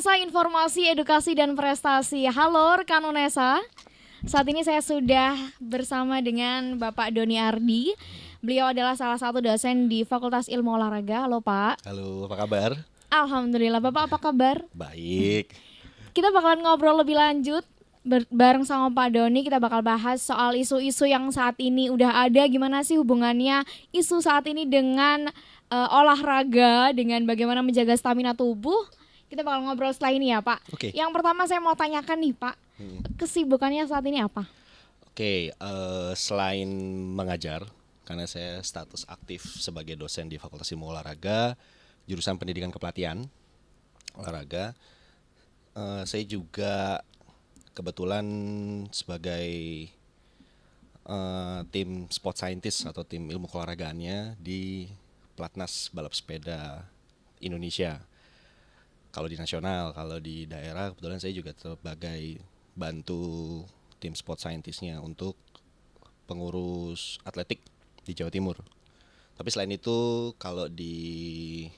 Unesa, informasi, edukasi, dan prestasi. Halo rekan Unesa. Saat ini saya sudah bersama dengan Bapak Doni Ardi. Beliau adalah salah satu dosen di Fakultas Ilmu Olahraga. Halo Pak. Halo, apa kabar? Alhamdulillah, Bapak apa kabar? Baik. Kita bakalan ngobrol lebih lanjut bareng sama Pak Doni. Kita bakal bahas soal isu-isu yang saat ini udah ada. Gimana sih hubungannya isu saat ini dengan olahraga, dengan bagaimana menjaga stamina tubuh. Kita bakal ngobrol setelah ini ya Pak. Oke. Yang pertama saya mau tanyakan nih Pak, kesibukannya saat ini apa? Oke, selain mengajar, karena saya status aktif sebagai dosen di Fakultas Ilmu Olahraga, jurusan Pendidikan Kepelatihan Olahraga, saya juga kebetulan sebagai tim sport scientist atau tim ilmu keolahragaannya di Platnas Balap Sepeda Indonesia. Kalau di nasional, kalau di daerah kebetulan saya juga sebagai bantu tim sport scientistnya untuk pengurus atletik di Jawa Timur. Tapi selain itu kalau di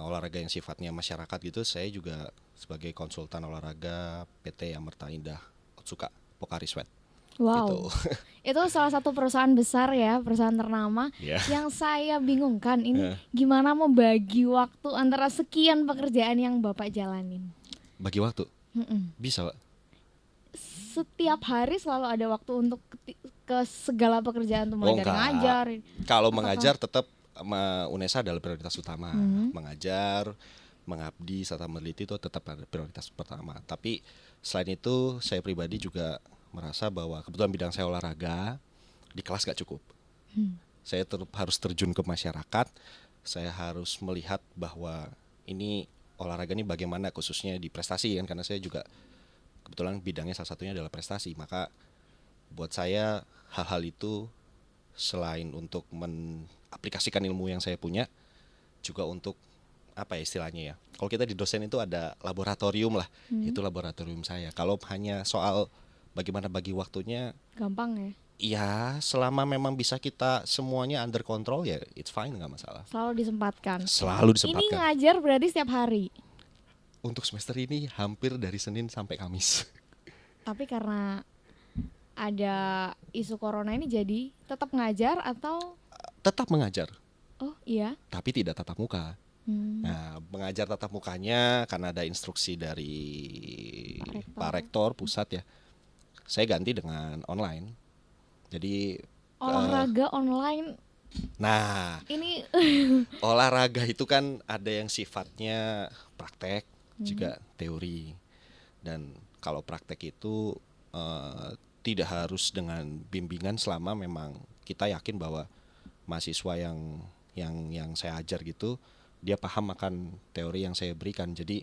olahraga yang sifatnya masyarakat gitu, saya juga sebagai konsultan olahraga PT Amerta Indah Otsuka Pocari Sweat. Wow, Gitu. itu salah satu perusahaan besar ya, perusahaan ternama. Yeah. Yang saya bingungkan ini gimana membagi waktu antara sekian pekerjaan yang Bapak jalanin. Bagi waktu? Bisa, Pak. Setiap hari selalu ada waktu untuk ke segala pekerjaan tuh, mulai dari ngajar. Kalau mengajar tetap Unesa adalah prioritas utama. Mengajar, mengabdi serta meneliti itu tetap prioritas pertama. Tapi selain itu saya pribadi juga merasa bahwa kebetulan bidang saya olahraga, di kelas gak cukup. Saya harus terjun ke masyarakat. Saya harus melihat bahwa ini olahraga ini bagaimana khususnya di prestasi kan, karena saya juga kebetulan bidangnya salah satunya adalah prestasi. Maka buat saya hal-hal itu selain untuk mengaplikasikan ilmu yang saya punya, juga untuk apa ya istilahnya ya, kalau kita di dosen itu ada laboratorium lah, itu laboratorium saya. Kalau hanya soal bagaimana bagi waktunya, Gampang ya? iya, selama memang bisa kita semuanya under control ya it's fine, nggak masalah. Selalu disempatkan. Selalu Ini disempatkan. ngajar berarti setiap hari. Untuk semester ini hampir dari Senin sampai Kamis. Tapi karena ada isu corona ini jadi tetap ngajar atau? Tetap mengajar, Oh iya. tapi tidak tatap muka. Nah, mengajar tatap mukanya karena ada instruksi dari Pak Rektor pusat ya. Saya ganti dengan online. Jadi Olahraga online nah, ini olahraga itu kan ada yang sifatnya praktek, juga teori. Dan kalau praktek itu tidak harus dengan bimbingan selama memang kita yakin bahwa mahasiswa yang saya ajar gitu, dia paham akan teori yang saya berikan. Jadi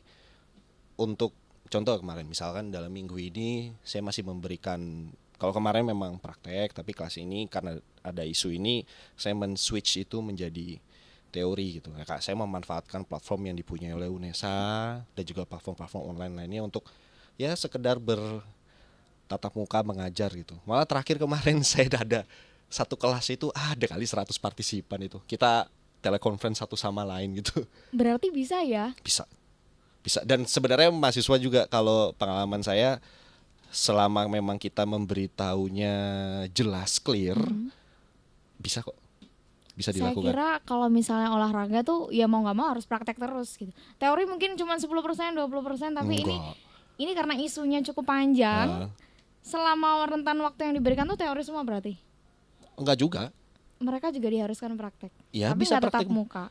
untuk contoh kemarin misalkan dalam minggu ini saya masih memberikan, kalau kemarin memang praktek, tapi kelas ini karena ada isu ini saya men-switch itu menjadi teori gitu. Nah, saya memanfaatkan platform yang dipunyai oleh Unesa dan juga platform-platform online lainnya untuk ya sekedar bertatap muka mengajar gitu. Malah terakhir kemarin saya ada satu kelas itu ada kali 100 partisipan itu. Kita telekonferensi satu sama lain gitu. berarti bisa ya? Bisa. Dan sebenarnya mahasiswa juga, kalau pengalaman saya, selama memang kita memberitahunya jelas, clear, bisa kok. Bisa Saya dilakukan. kira kalau misalnya olahraga tuh ya mau nggak mau harus praktek terus gitu. Teori mungkin cuma 10%, 20%, tapi Enggak. ini karena isunya cukup panjang. Selama rentan waktu yang diberikan tuh teori semua berarti. Enggak juga. Mereka juga diharuskan praktek. Ya, tapi bisa nggak tetap praktek. muka.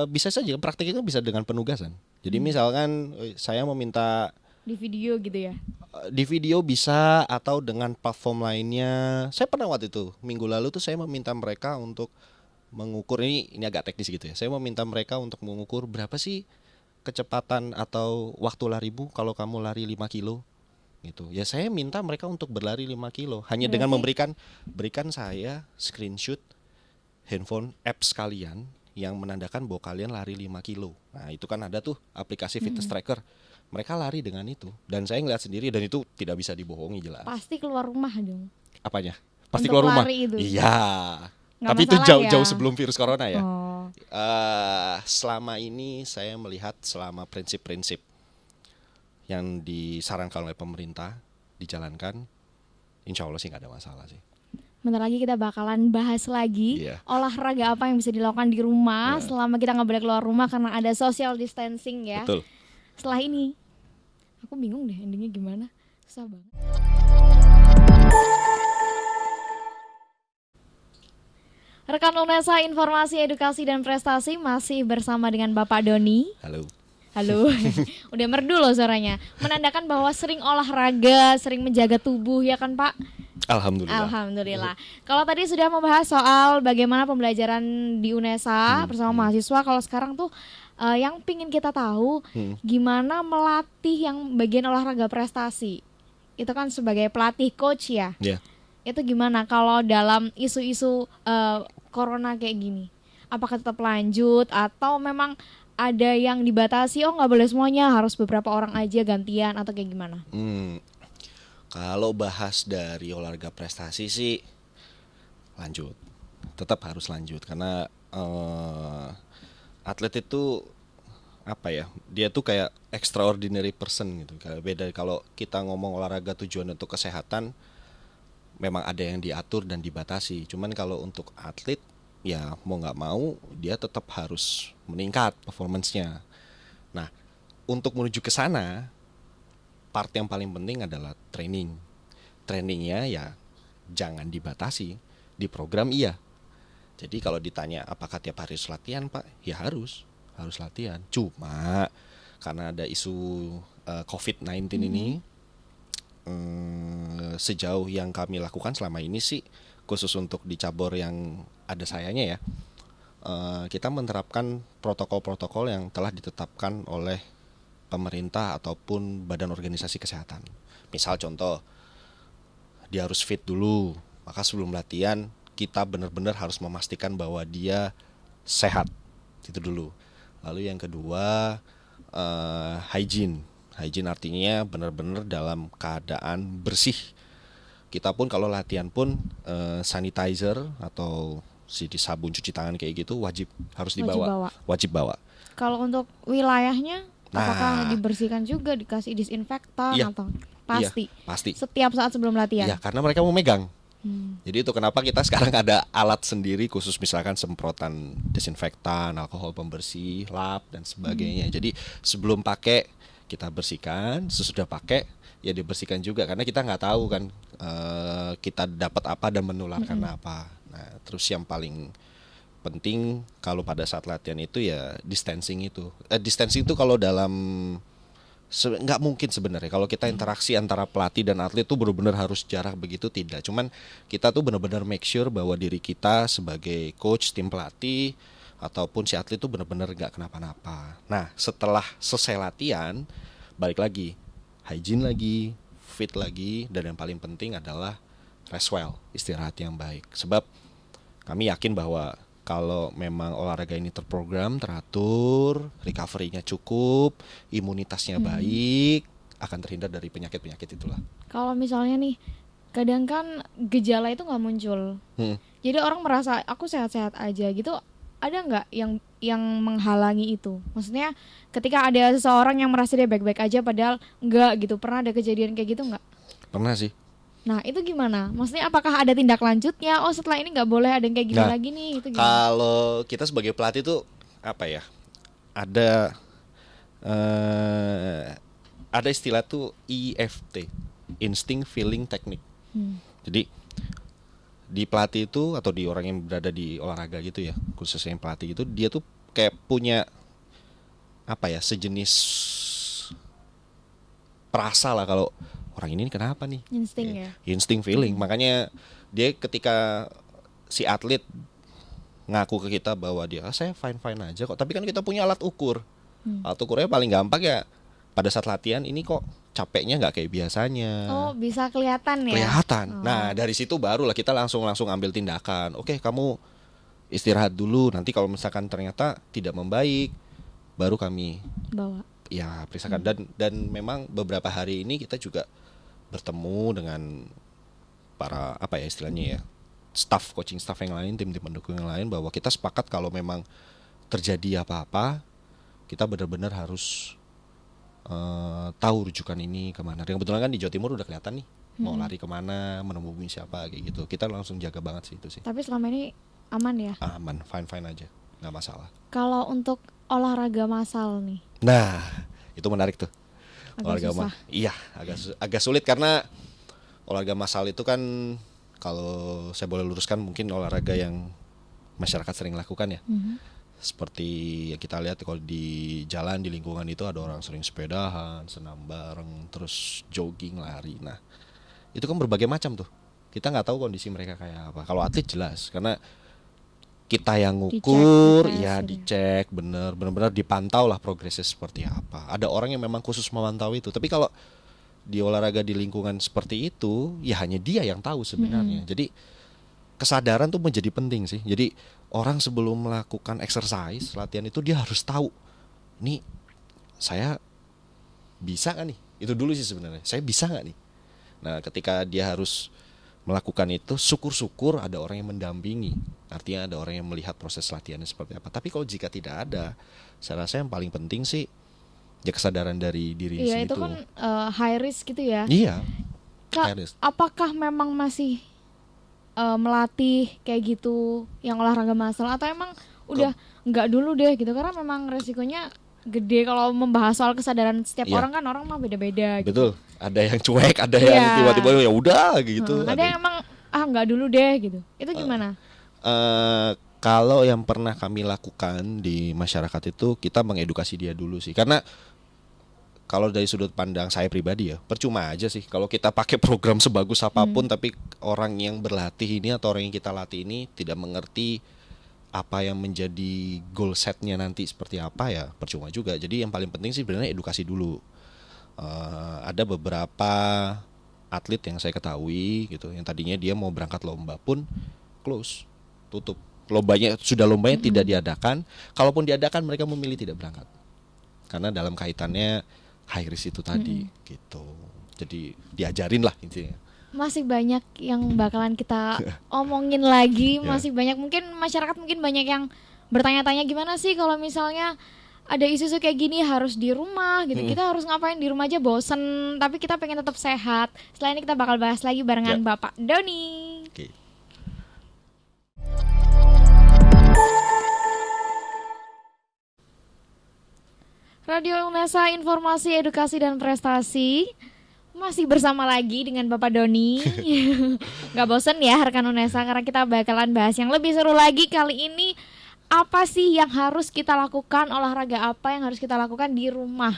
Bisa saja praktek itu bisa dengan penugasan. Jadi misalkan saya meminta Di video gitu ya. di video bisa, atau dengan platform lainnya. Saya pernah waktu itu minggu lalu tuh saya meminta mereka untuk mengukur, ini agak teknis gitu ya. Saya meminta mereka untuk mengukur berapa sih kecepatan atau waktu larimu kalau kamu lari 5 kilo gitu. Ya saya minta mereka untuk berlari 5 kilo hanya dengan berikan saya screenshot handphone apps kalian yang menandakan bahwa kalian lari 5 kilo. Nah, itu kan ada tuh aplikasi fitness tracker. Mereka lari dengan itu, dan saya ngeliat sendiri, dan itu tidak bisa dibohongi jelas. Pasti keluar rumah dong. Apanya? Pasti Untuk keluar rumah. lari itu. Iya. Nggak Tapi itu masalah ya? jauh-jauh sebelum virus corona ya. Oh. Selama ini saya melihat selama prinsip-prinsip yang disarankan oleh pemerintah dijalankan, insya Allah sih nggak ada masalah sih. Bentar lagi kita bakalan bahas lagi Iya. olahraga apa yang bisa dilakukan di rumah Nah. selama kita nggak boleh keluar rumah karena ada social distancing ya. Betul. Setelah ini, aku bingung deh endingnya gimana, susah banget. Rekan Unesa, informasi edukasi dan prestasi masih bersama dengan Bapak Doni. Halo. Halo, udah merdu loh suaranya. Menandakan bahwa sering olahraga, sering menjaga tubuh ya kan Pak? Alhamdulillah. Alhamdulillah. Kalau tadi sudah membahas soal bagaimana pembelajaran di UNESA bersama mahasiswa, kalau sekarang tuh yang pingin kita tahu gimana melatih yang bagian olahraga prestasi. Itu kan sebagai pelatih coach ya. Ya. Itu gimana kalau dalam isu-isu corona kayak gini? Apakah tetap lanjut atau memang ada yang dibatasi, oh nggak boleh semuanya, harus beberapa orang aja gantian atau kayak gimana? Kalau bahas dari olahraga prestasi sih lanjut, tetap harus lanjut karena atlet itu apa ya, dia tuh kayak extraordinary person gitu. Kayak beda kalau kita ngomong olahraga tujuan untuk kesehatan, memang ada yang diatur dan dibatasi. Cuman kalau untuk atlet ya mau nggak mau dia tetap harus meningkat performance-nya. Nah, untuk menuju ke sana, part yang paling penting adalah training. Trainingnya ya jangan dibatasi, di program iya. Jadi kalau ditanya apakah tiap hari harus latihan Pak, ya harus latihan. Cuma karena ada isu COVID-19 ini, sejauh yang kami lakukan selama ini sih, khusus untuk di cabur yang ada sayanya ya, kita menerapkan protokol-protokol yang telah ditetapkan oleh pemerintah ataupun badan organisasi kesehatan. Misal contoh, dia harus fit dulu, maka sebelum latihan kita benar-benar harus memastikan bahwa dia sehat, itu dulu. Lalu yang kedua, hygiene artinya benar-benar dalam keadaan bersih. Kita pun kalau latihan pun sanitizer atau sabun cuci tangan kayak gitu harus dibawa, wajib bawa. Kalau untuk wilayahnya, apakah dibersihkan juga, dikasih disinfektan atau pasti? Iya, pasti. Setiap saat sebelum latihan. Iya, karena mereka mau megang. Jadi itu kenapa kita sekarang ada alat sendiri khusus, misalkan semprotan desinfektan, alkohol pembersih, lap dan sebagainya. Jadi sebelum pakai kita bersihkan, sesudah pakai ya dibersihkan juga, karena kita nggak tahu kan kita dapat apa dan menularkan apa. Nah, terus yang paling penting kalau pada saat latihan itu ya distancing itu. Distancing itu kalau dalam nggak mungkin sebenarnya kalau kita interaksi antara pelatih dan atlet tuh benar-benar harus jarak begitu, tidak. Cuman kita tuh benar-benar make sure bahwa diri kita sebagai coach, tim pelatih ataupun si atlet tuh benar-benar nggak kenapa-napa. Nah, setelah selesai latihan, balik lagi, hygiene lagi, fit lagi, dan yang paling penting adalah rest well, istirahat yang baik. Sebab kami yakin bahwa kalau memang olahraga ini terprogram, teratur, recovery-nya cukup, imunitasnya baik, akan terhindar dari penyakit-penyakit itulah. Kalau misalnya nih, kadang kan gejala itu nggak muncul. Jadi orang merasa aku sehat-sehat aja gitu. Ada nggak yang menghalangi itu? Maksudnya ketika ada seseorang yang merasa dia baik-baik aja padahal enggak gitu. Pernah ada kejadian kayak gitu nggak? Pernah sih. Nah itu gimana? Maksudnya apakah ada tindak lanjutnya? Oh setelah ini nggak boleh ada yang kayak gini lagi nih. Itu gimana? Kalau kita sebagai pelatih tuh apa ya? Ada istilah tuh IFT, Instinct Feeling Technique. Jadi di pelatih itu atau di orang yang berada di olahraga gitu ya, khususnya yang pelatih itu, dia tuh kayak punya apa ya, sejenis perasa lah kalau orang ini kenapa nih, insting ya, insting feeling. Makanya dia ketika si atlet ngaku ke kita bahwa dia saya fine aja kok, tapi kan kita punya alat ukur. Alat ukurnya paling gampang ya pada saat latihan, ini kok capeknya nggak kayak biasanya. Oh bisa kelihatan ya. Kelihatan. Nah dari situ barulah kita langsung ambil tindakan. Oke, kamu istirahat dulu. Nanti kalau misalkan ternyata tidak membaik, baru kami bawa. Ya periksakan. Dan memang beberapa hari ini kita juga bertemu dengan para apa ya istilahnya ya, coaching staff yang lain, tim-tim pendukung yang lain, bahwa kita sepakat kalau memang terjadi apa-apa, kita benar-benar harus tahu rujukan ini kemana. Yang kebetulan kan di Jawa Timur udah kelihatan nih mau lari kemana, menemui siapa kayak gitu. Kita langsung jaga banget sih itu sih. Tapi selama ini aman ya? Aman, fine aja, nggak masalah. Kalau untuk olahraga massal nih, Nah, itu menarik tuh. agak susah. Iya, agak sulit karena olahraga massal itu kan, kalau saya boleh luruskan, mungkin olahraga yang masyarakat sering lakukan ya. Seperti yang kita lihat kalau di jalan, di lingkungan itu ada orang sering sepedahan, senam bareng, terus jogging, lari. Nah, itu kan berbagai macam tuh. Kita nggak tahu kondisi mereka kayak apa. Kalau atlet jelas, karena kita yang ngukur, dicek bener-bener dipantau lah progresnya seperti apa. Ada orang yang memang khusus memantau itu. Tapi kalau di olahraga di lingkungan seperti itu, ya hanya dia yang tahu sebenarnya. Jadi kesadaran tuh menjadi penting sih. Jadi orang sebelum melakukan exercise, latihan itu dia harus tahu, nih saya bisa nggak nih? Itu dulu sih sebenarnya. Saya bisa nggak nih? Nah, ketika dia harus melakukan itu, syukur-syukur ada orang yang mendampingi. Artinya ada orang yang melihat proses latihannya seperti apa. Tapi kalau jika tidak ada, saya rasa yang paling penting sih ya kesadaran dari diri sendiri. Iya, itu kan high risk gitu ya. Iya. Kak, apakah memang masih melatih kayak gitu yang olahraga massal, atau emang udah nggak dulu deh gitu, karena memang resikonya gede kalau membahas soal kesadaran setiap orang kan, orang mah beda-beda gitu. Betul, ada yang cuek, ada yang tiba-tiba ya udah gitu. Ada yang emang nggak dulu deh gitu. Itu gimana? Kalau yang pernah kami lakukan di masyarakat itu, kita mengedukasi dia dulu sih, karena kalau dari sudut pandang saya pribadi ya, percuma aja sih kalau kita pakai program sebagus apapun, tapi orang yang berlatih ini atau orang yang kita latih ini tidak mengerti apa yang menjadi goal setnya nanti seperti apa, ya percuma juga. Jadi yang paling penting sih sebenarnya edukasi dulu. Ada beberapa atlet yang saya ketahui gitu, yang tadinya dia mau berangkat lomba pun close, tutup. Lombanya tidak diadakan. Kalaupun diadakan, mereka memilih tidak berangkat karena dalam kaitannya high risk itu tadi gitu. Jadi diajarin lah intinya. Masih banyak yang bakalan kita omongin lagi, masih banyak, mungkin masyarakat mungkin banyak yang bertanya-tanya gimana sih kalau misalnya ada isu-isu kayak gini harus di rumah gitu. Kita harus ngapain di rumah aja, bosen, tapi kita pengen tetap sehat. Setelah ini kita bakal bahas lagi barengan Bapak Doni. Radio UNESA, informasi, edukasi, dan prestasi. Masih bersama lagi dengan Bapak Doni. Gak bosen ya rekan UNESA, karena kita bakalan bahas yang lebih seru lagi. Kali ini, apa sih yang harus kita lakukan, olahraga apa yang harus kita lakukan di rumah?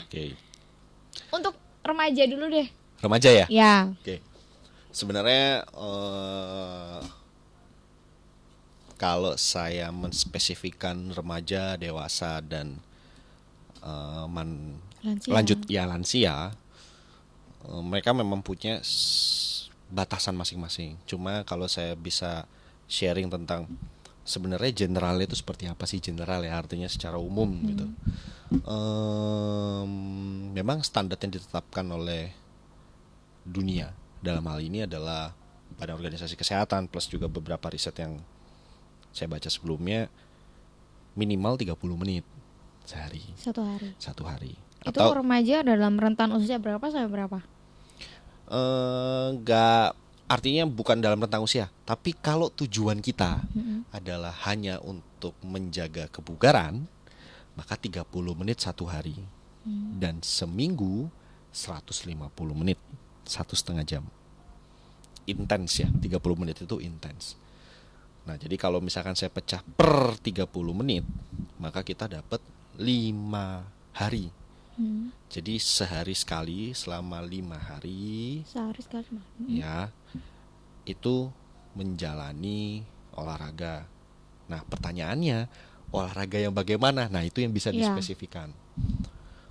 Untuk remaja dulu deh. Remaja ya? Ya. Sebenarnya kalau saya menspesifikkan remaja, dewasa, dan lansia, mereka memang punya batasan masing-masing. Cuma kalau saya bisa sharing tentang sebenarnya generalnya itu seperti apa sih, general ya, artinya secara umum gitu. Memang standar yang ditetapkan oleh dunia dalam hal ini adalah Badan Organisasi Kesehatan plus juga beberapa riset yang saya baca sebelumnya, minimal 30 menit sehari. Satu hari. Itu remaja dalam rentan usia berapa sampai berapa? Enggak, artinya bukan dalam rentang usia. Tapi kalau tujuan kita adalah hanya untuk menjaga kebugaran, maka 30 menit satu hari. Dan seminggu 150 menit, 1,5 jam. Intens ya, 30 menit itu intens. Nah, jadi kalau misalkan saya pecah per 30 menit, maka kita dapat 5 hari. Jadi sehari sekali selama 5 hari. Sehari sekali. Ya, itu menjalani olahraga. Nah, pertanyaannya, olahraga yang bagaimana? Nah, itu yang bisa dispesifikan.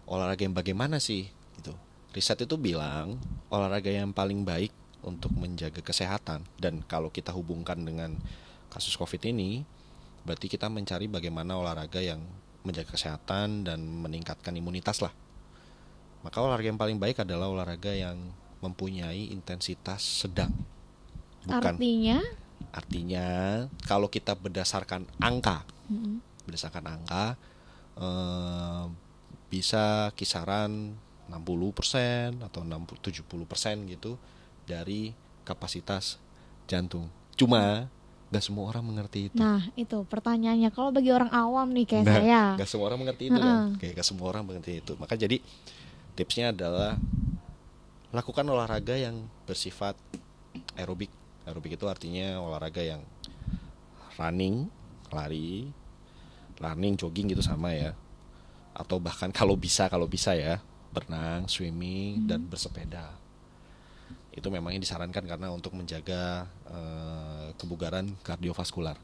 Olahraga yang bagaimana sih? Gitu. Riset itu bilang olahraga yang paling baik untuk menjaga kesehatan, dan kalau kita hubungkan dengan kasus COVID ini, berarti kita mencari bagaimana olahraga yang menjaga kesehatan dan meningkatkan imunitas lah. Maka olahraga yang paling baik adalah olahraga yang mempunyai intensitas sedang. Artinya? Artinya kalau kita berdasarkan angka, Mm-mm. eh, bisa kisaran 60% atau 70% gitu dari kapasitas jantung. Cuma nggak semua orang mengerti itu. Nah, itu pertanyaannya. Kalau bagi orang awam nih kayak Nah, saya. nggak semua orang mengerti itu Heeh. kan. Kayak nggak semua orang mengerti itu. Maka jadi tipsnya adalah lakukan olahraga yang bersifat aerobik. Aerobik itu artinya olahraga yang running, lari, running, jogging gitu sama ya. Atau bahkan kalau bisa ya, berenang, swimming dan bersepeda. Itu memang yang disarankan karena untuk menjaga kebugaran kardiovaskular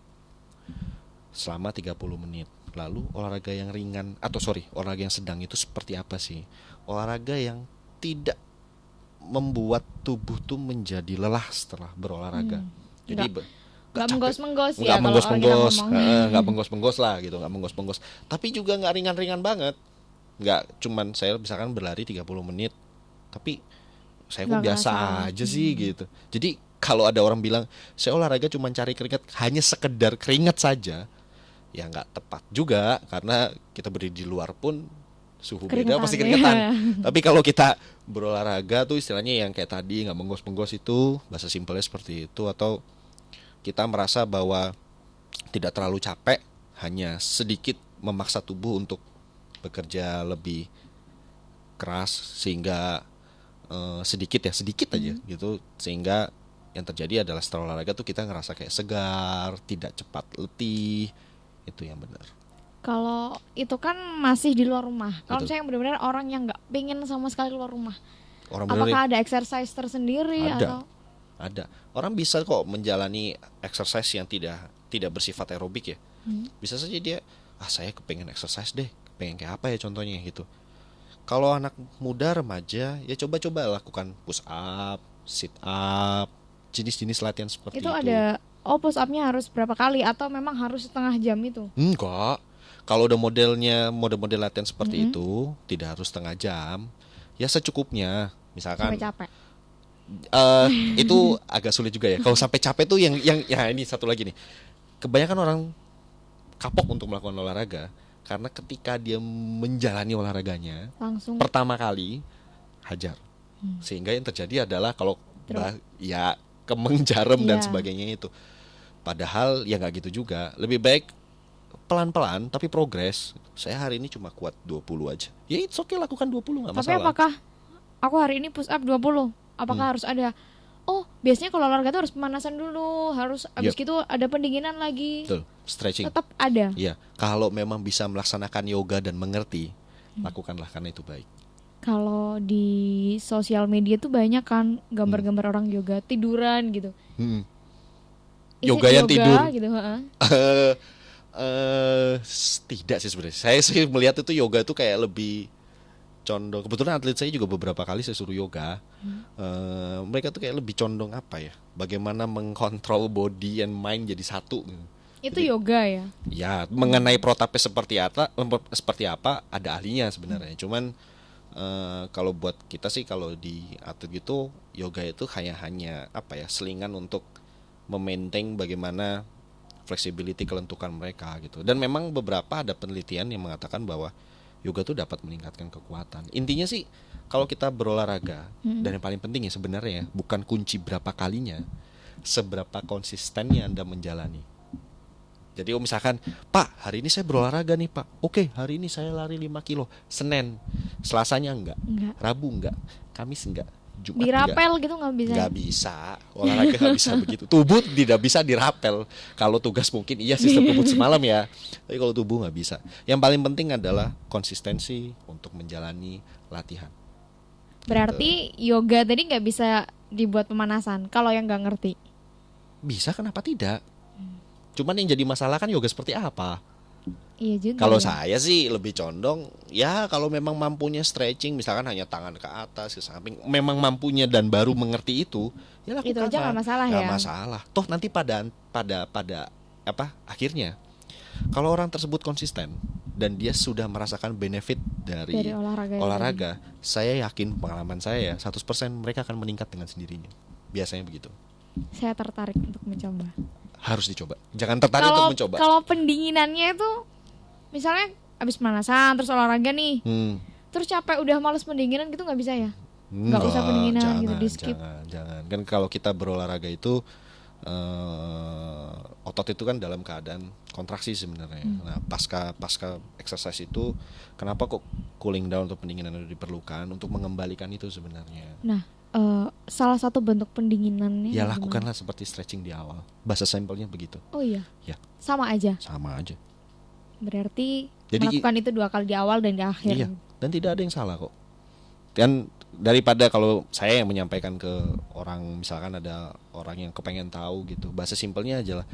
selama 30 menit. Lalu olahraga yang ringan olahraga yang sedang itu seperti apa sih? Olahraga yang tidak membuat tubuh tuh menjadi lelah setelah berolahraga. Jadi Nggak menggos-menggos ya nggak kalau orang kita menggos-menggos, ngomong. nggak menggos-menggos lah gitu, nggak menggos-menggos. Tapi juga nggak ringan-ringan banget. Nggak cuman saya misalkan berlari 30 menit, tapi saya kok Nggak biasa kerasa. aja sih gitu. Jadi kalau ada orang bilang saya olahraga cuma cari keringat, hanya sekedar keringat saja, ya nggak tepat juga karena kita berdiri di luar pun suhu beda Keringetan, pasti ya. keringetan. Tapi kalau kita berolahraga tuh istilahnya yang kayak tadi nggak menggos-menggos itu, bahasa simpelnya seperti itu, atau kita merasa bahwa tidak terlalu capek, hanya sedikit memaksa tubuh untuk bekerja lebih keras sehingga sedikit aja gitu, sehingga yang terjadi adalah setelah olahraga tuh kita ngerasa kayak segar, tidak cepat letih, itu yang benar. Kalau itu kan masih di luar rumah. Kalau Betul. misalnya benar-benar orang yang nggak pengen sama sekali keluar rumah, Orang benar apakah ada exercise tersendiri atau ada orang bisa kok menjalani exercise yang tidak bersifat aerobik ya. Bisa saja dia saya kepengen exercise deh, pengen kayak apa ya contohnya gitu. Kalau anak muda remaja ya coba-coba lakukan push up, sit up, jenis-jenis latihan seperti itu itu. ada push up-nya harus berapa kali atau memang harus setengah jam itu? Enggak. Kalau udah model latihan seperti itu tidak harus setengah jam, ya secukupnya. Misalkan Sampai capek. itu agak sulit juga ya. Kalau sampai capek tuh yang ya ini satu lagi nih. Kebanyakan orang kapok untuk melakukan olahraga karena ketika dia menjalani olahraganya Langsung pertama kali hajar. Sehingga yang terjadi adalah kalau ya kemeng jarum dan Iya. sebagainya itu. Padahal ya nggak gitu juga. Lebih baik pelan-pelan tapi progres. Saya hari ini cuma kuat 20 aja. Ya it's okay, lakukan 20 nggak Tapi masalah. apakah aku hari ini push up 20? Apakah harus ada biasanya kalau olahraga tuh harus pemanasan dulu, harus habis Yep. gitu ada pendinginan lagi. Betul, stretching. Tetap ada. Iya, kalau memang bisa melaksanakan yoga dan mengerti, lakukanlah karena itu baik. Kalau di sosial media tuh banyak kan gambar-gambar orang yoga tiduran gitu. Is it Yoga yang tidur. gitu, heeh. Tidak sih sebenarnya. Saya sih melihat itu yoga itu kayak lebih condong. Kebetulan atlet saya juga beberapa kali saya suruh yoga. Mereka tuh kayak lebih condong apa ya? Bagaimana mengkontrol body and mind jadi satu. Itu Jadi, yoga ya. ya, mengenai protapnya seperti apa ada ahlinya sebenarnya. Cuman kalau buat kita sih kalau di atlet gitu yoga itu hanya apa ya? Selingan untuk memaintain bagaimana flexibility kelentukan mereka gitu. Dan memang beberapa ada penelitian yang mengatakan bahwa yoga tuh dapat meningkatkan kekuatan. Intinya sih kalau kita berolahraga dan yang paling penting ya sebenarnya bukan kunci berapa kalinya, seberapa konsistennya Anda menjalani. Jadi misalkan, Pak, hari ini saya berolahraga nih, Pak. Oke, hari ini saya lari 5 kilo. Senin, Selasanya enggak, Rabu enggak, Kamis enggak, Jumat Dirapel enggak. gitu nggak bisa. Nggak bisa, olahraga nggak bisa begitu. Tubuh tidak bisa dirapel. Kalau tugas mungkin iya sistem kebut semalam ya. Tapi kalau tubuh nggak bisa. Yang paling penting adalah konsistensi untuk menjalani latihan. Berarti yoga tadi nggak bisa dibuat pemanasan kalau yang nggak ngerti. Bisa, kenapa tidak? Cuman yang jadi masalah kan yoga seperti apa? Iya juga. Kalau ya. saya sih lebih condong ya kalau memang mampunya stretching, misalkan hanya tangan ke atas ke samping, memang mampunya dan baru mengerti itu, ya lakukan. Itu aja nggak masalah Nggak ya. masalah. Toh nanti pada apa akhirnya kalau orang tersebut konsisten dan dia sudah merasakan benefit dari olahraga saya yakin pengalaman saya ya 100% mereka akan meningkat dengan sendirinya. Biasanya begitu. Saya tertarik untuk mencoba. Harus dicoba. Jangan tertarik untuk mencoba. Kalau pendinginannya itu misalnya abis pemanasan terus olahraga nih, terus capek udah males pendinginan gitu nggak bisa ya? Nggak usah pendinginan gitu, di skip. Jangan. Kan kalau kita berolahraga itu otot itu kan dalam keadaan kontraksi sebenarnya. Nah, pasca exercise itu kenapa kok cooling down atau pendinginan itu diperlukan untuk mengembalikan itu sebenarnya. Nah, salah satu bentuk pendinginannya Ya gimana? lakukanlah seperti stretching di awal. Bahasa simpelnya begitu. Oh iya. Ya. Sama aja. Sama aja. Berarti Jadi, melakukan itu 2 kali di awal dan di akhir. Iya. Dan tidak ada yang salah kok. Dan daripada kalau saya yang menyampaikan ke orang, misalkan ada orang yang kepengen tahu gitu, bahasa simpelnya aja lah.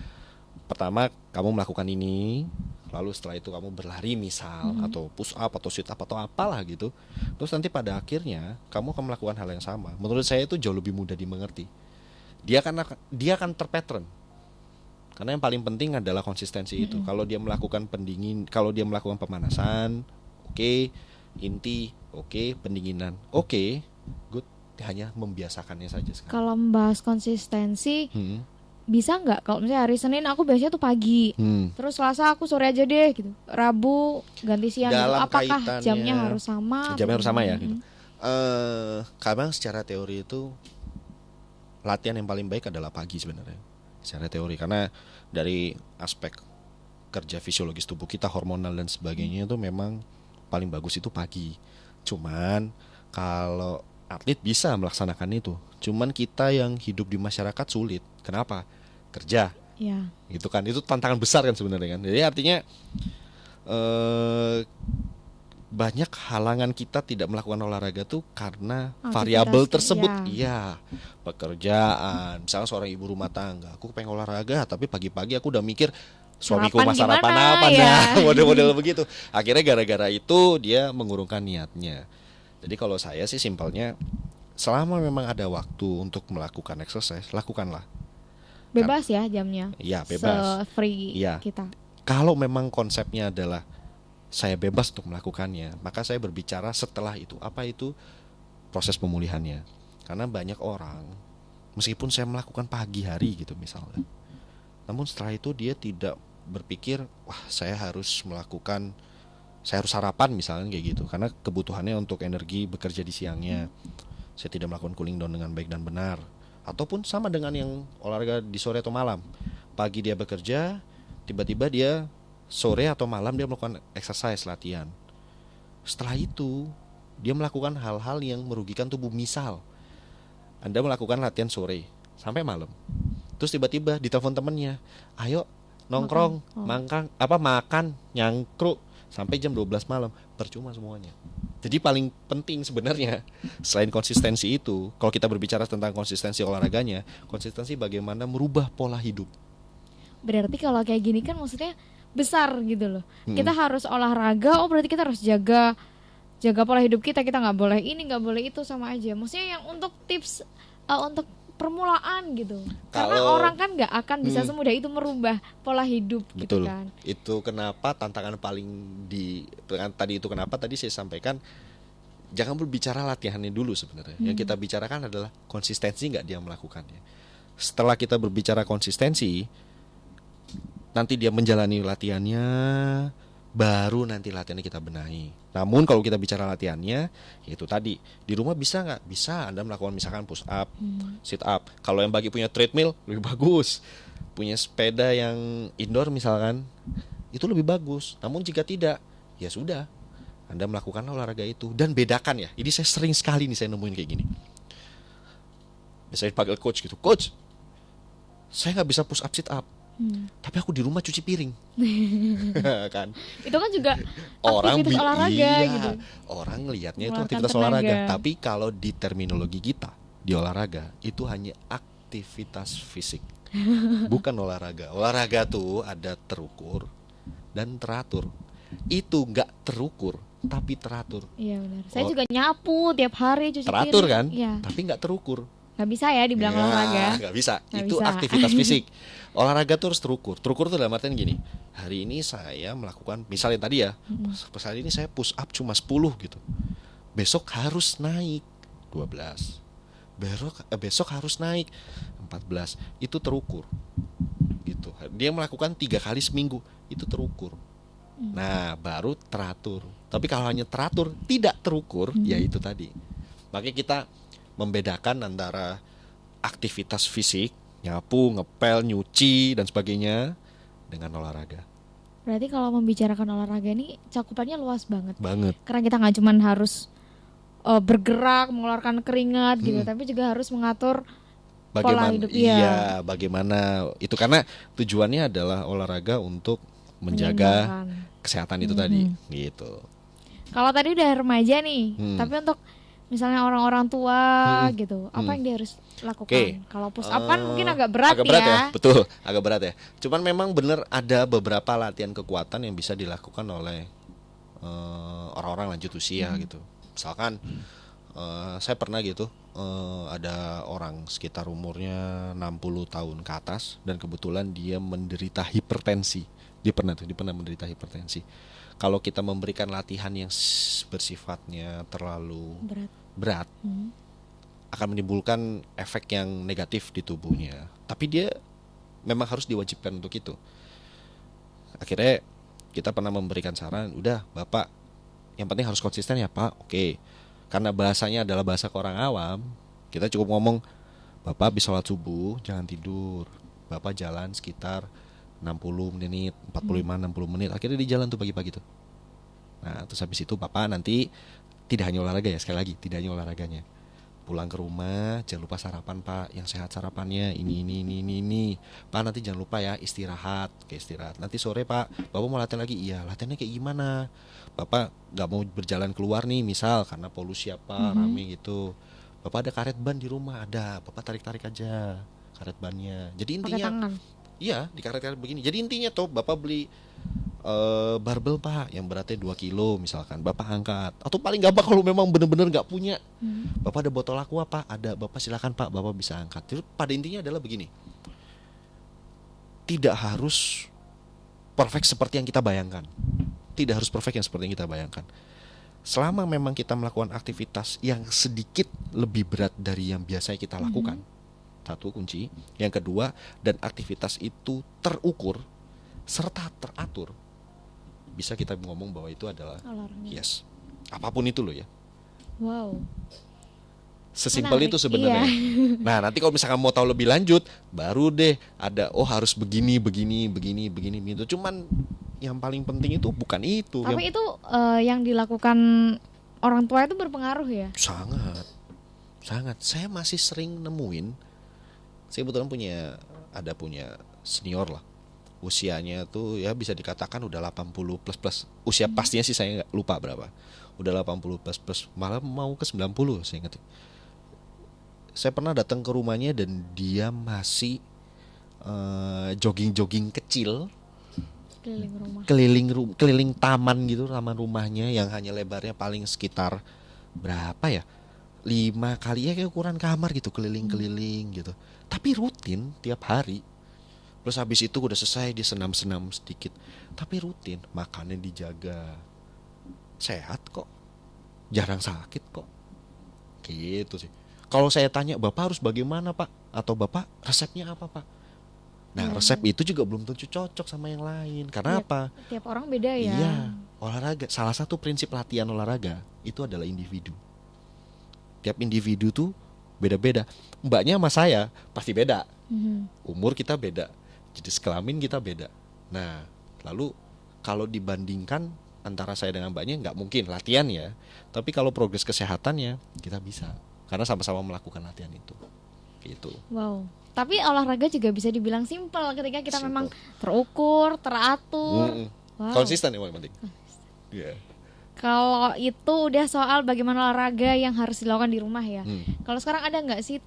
Pertama kamu melakukan ini, lalu setelah itu kamu berlari misal, atau push up atau sit up atau apalah gitu. Terus nanti pada akhirnya kamu akan melakukan hal yang sama. Menurut saya itu jauh lebih mudah dimengerti. Dia akan terpattern. Karena yang paling penting adalah konsistensi itu. Kalau dia melakukan kalau dia melakukan pemanasan, oke, inti, oke, pendinginan, oke, good. Hanya membiasakannya saja sekarang. Kalau membahas konsistensi, bisa nggak kalau misalnya hari Senin aku biasanya tuh pagi, terus Selasa aku sore aja deh gitu, Rabu ganti siang gitu. Dalam Apakah kaitannya- jamnya harus sama? Jamnya harus sama ya gitu. Mm-mm. Kadang secara teori itu latihan yang paling baik adalah pagi sebenarnya. Secara teori, karena dari aspek kerja fisiologis tubuh kita, hormonal dan sebagainya itu memang paling bagus itu pagi. Cuman kalau atlet bisa melaksanakan itu, cuman kita yang hidup di masyarakat sulit. Kenapa? Kerja. Ya. Gitu kan, itu tantangan besar kan sebenarnya kan. Jadi artinya banyak halangan kita tidak melakukan olahraga tuh karena Aktivitas, variabel tersebut. iya. Iya, pekerjaan. Misalnya seorang ibu rumah tangga, aku pengen olahraga tapi pagi-pagi aku udah mikir suamiku Sarapan mau sarapan gimana, apa, ya. nah model-model begitu. Akhirnya gara-gara itu dia mengurungkan niatnya. Jadi kalau saya sih simpelnya, selama memang ada waktu untuk melakukan exercise, lakukanlah. Bebas ya jamnya. Iya, bebas. Se-free Iya. kita. Kalau memang konsepnya adalah saya bebas untuk melakukannya, maka saya berbicara setelah itu. Apa itu proses pemulihannya? Karena banyak orang, meskipun saya melakukan pagi hari gitu misalnya, namun setelah itu dia tidak berpikir, wah saya harus sarapan misalnya kayak gitu. Karena kebutuhannya untuk energi bekerja di siangnya. Saya tidak melakukan cooling down dengan baik dan benar. Ataupun sama dengan yang olahraga di sore atau malam. Pagi dia bekerja, tiba-tiba dia sore atau malam dia melakukan exercise, latihan. Setelah itu dia melakukan hal-hal yang merugikan tubuh. Misal Anda melakukan latihan sore sampai malam, terus tiba-tiba ditelepon temennya, ayo nongkrong, makan nyangkruk sampai jam 12 malam. Percuma semuanya. Jadi paling penting sebenarnya selain konsistensi itu, kalau kita berbicara tentang konsistensi olahraganya, konsistensi bagaimana merubah pola hidup. Berarti kalau kayak gini kan maksudnya besar gitu loh. Kita harus olahraga, berarti kita harus jaga pola hidup kita. Kita nggak boleh ini, nggak boleh itu, sama aja. Maksudnya yang untuk tips untuk permulaan gitu. Karena orang kan nggak akan bisa semudah itu merubah pola hidup. Betul. Gitu kan. Itu kenapa tantangan paling kenapa tadi saya sampaikan, jangan berbicara latihannya dulu sebenarnya. Yang kita bicarakan adalah konsistensi nggak dia melakukannya. Setelah kita berbicara konsistensi, nanti dia menjalani latihannya, baru nanti latihannya kita benahi. Namun kalau kita bicara latihannya, itu tadi di rumah bisa nggak? Bisa. Anda melakukan misalkan push up, sit up. Kalau yang bagi punya treadmill lebih bagus. Punya sepeda yang indoor misalkan, itu lebih bagus. Namun jika tidak, ya sudah, Anda melakukan olahraga itu. Dan bedakan ya. Ini saya sering sekali nih saya nemuin kayak gini. Biasanya dipanggil coach gitu, coach, saya nggak bisa push up sit up. Tapi aku di rumah cuci piring. Kan Itu kan juga orang aktivitas olahraga gitu. Orang ngelihatnya itu Mengeluarkan aktivitas tenaga. olahraga, tapi kalau di terminologi kita di olahraga itu hanya aktivitas fisik. Bukan olahraga. Olahraga tuh ada terukur dan teratur. Itu nggak terukur tapi teratur. Iya benar. Saya juga nyapu tiap hari, cuci Teratur piring. kan? Iya. Tapi nggak terukur. Nggak bisa ya dibilang Ya, olahraga. nggak bisa. Nggak Itu bisa. aktivitas fisik. Olahraga tuh harus terukur. Terukur tuh dalam artian gini. Hari ini saya melakukan, misalnya tadi ya, hari ini saya push up cuma 10 gitu. Besok harus naik 12. besok harus naik 14. Itu terukur gitu. Dia melakukan 3 kali seminggu, itu terukur. Nah baru teratur. Tapi kalau hanya teratur tidak terukur, ya itu tadi. Makanya kita membedakan antara aktivitas fisik, nyapu, ngepel, nyuci dan sebagainya, dengan olahraga. Berarti kalau membicarakan olahraga ini cakupannya luas banget. Karena kita nggak cuma harus bergerak, mengeluarkan keringat gitu, tapi juga harus mengatur pola hidup. Iya, bagaimana itu, karena tujuannya adalah olahraga untuk menjaga kesehatan itu tadi, gitu. Kalau tadi udah remaja nih, tapi untuk misalnya orang-orang tua gitu, apa yang dia harus lakukan? Kalau push up kan mungkin agak berat ya. Betul, agak berat ya. Cuman memang benar ada beberapa latihan kekuatan yang bisa dilakukan oleh orang-orang lanjut usia gitu. Misalkan saya pernah gitu, ada orang sekitar umurnya 60 tahun ke atas dan kebetulan dia menderita hipertensi. Dia pernah menderita hipertensi. Kalau kita memberikan latihan yang bersifatnya terlalu berat akan menimbulkan efek yang negatif di tubuhnya. Tapi dia memang harus diwajibkan untuk itu. Akhirnya kita pernah memberikan saran, udah Bapak, yang penting harus konsisten ya Pak. Oke. Karena bahasanya adalah bahasa ke orang awam, kita cukup ngomong, Bapak habis sholat subuh jangan tidur, Bapak jalan sekitar 60 menit, 45-60 menit. Akhirnya di jalan tuh pagi-pagi tuh. Nah terus habis itu Bapak nanti tidak hanya olahraga ya, sekali lagi tidak hanya olahraganya, pulang ke rumah jangan lupa sarapan Pak, yang sehat sarapannya ini. Pak nanti jangan lupa ya istirahat. Oke, istirahat. Nanti sore Pak, Bapak mau latihan lagi. Iya, latihannya kayak gimana? Bapak gak mau berjalan keluar nih misal karena polusi apa, rame gitu. Bapak ada karet ban di rumah? Ada, Bapak tarik-tarik aja karet bannya. Jadi intinya pakai tangan. Iya, di karet-karet begini. Jadi intinya tuh Bapak beli barbel Pak yang beratnya 2 kilo misalkan, Bapak angkat. Atau paling gampang kalau memang benar-benar gak punya, Bapak ada botol aqua Pak, ada, Bapak silakan Pak, Bapak bisa angkat. Jadi pada intinya adalah begini, tidak harus perfect seperti yang kita bayangkan. Tidak harus perfect yang seperti yang kita bayangkan. Selama memang kita melakukan aktivitas yang sedikit lebih berat dari yang biasa kita lakukan, satu kunci. Yang kedua, dan aktivitas itu terukur serta teratur, bisa kita ngomong bahwa itu adalah olahraga. Yes, apapun itu loh ya. Wow. Sesimpel itu sebenarnya. Iya. Nah nanti kalau misalkan mau tahu lebih lanjut, baru deh ada harus begini. Itu cuman yang paling penting itu bukan itu. Tapi itu yang dilakukan orang tua itu berpengaruh ya? Sangat. Saya masih sering nemuin. Saya kebetulan punya senior lah. Usianya tuh ya bisa dikatakan udah 80 plus. Usia pastinya sih saya nggak lupa berapa. Udah 80 plus, malah mau ke 90 saya ingat. Saya pernah datang ke rumahnya dan dia masih jogging kecil keliling taman gitu, taman rumahnya yang hanya lebarnya paling sekitar berapa ya, 5 kali ya, kayak ukuran kamar gitu, keliling gitu. Tapi rutin tiap hari. Terus habis itu udah selesai dia senam sedikit. Tapi rutin, makannya dijaga, sehat kok, jarang sakit kok. Gitu sih. Kalau saya tanya, Bapak harus bagaimana Pak? Atau Bapak resepnya apa Pak? Nah resep itu juga belum tentu cocok sama yang lain. Karena apa? Tiap orang beda ya. Iya, olahraga, salah satu prinsip latihan olahraga itu adalah individu. Tiap individu tuh beda-beda. Mbaknya sama saya pasti beda. Umur kita beda, jenis kelamin kita beda. Nah lalu kalau dibandingkan antara saya dengan mbaknya, nggak mungkin latihan ya. Tapi kalau progres kesehatannya kita bisa, karena sama-sama melakukan latihan itu. Gitu. Wow. Tapi olahraga juga bisa dibilang simpel ketika kita memang terukur, teratur. Wow. Konsisten yang paling penting. Yeah. Kalau itu udah soal bagaimana olahraga yang harus dilakukan di rumah ya. Kalau sekarang ada nggak sih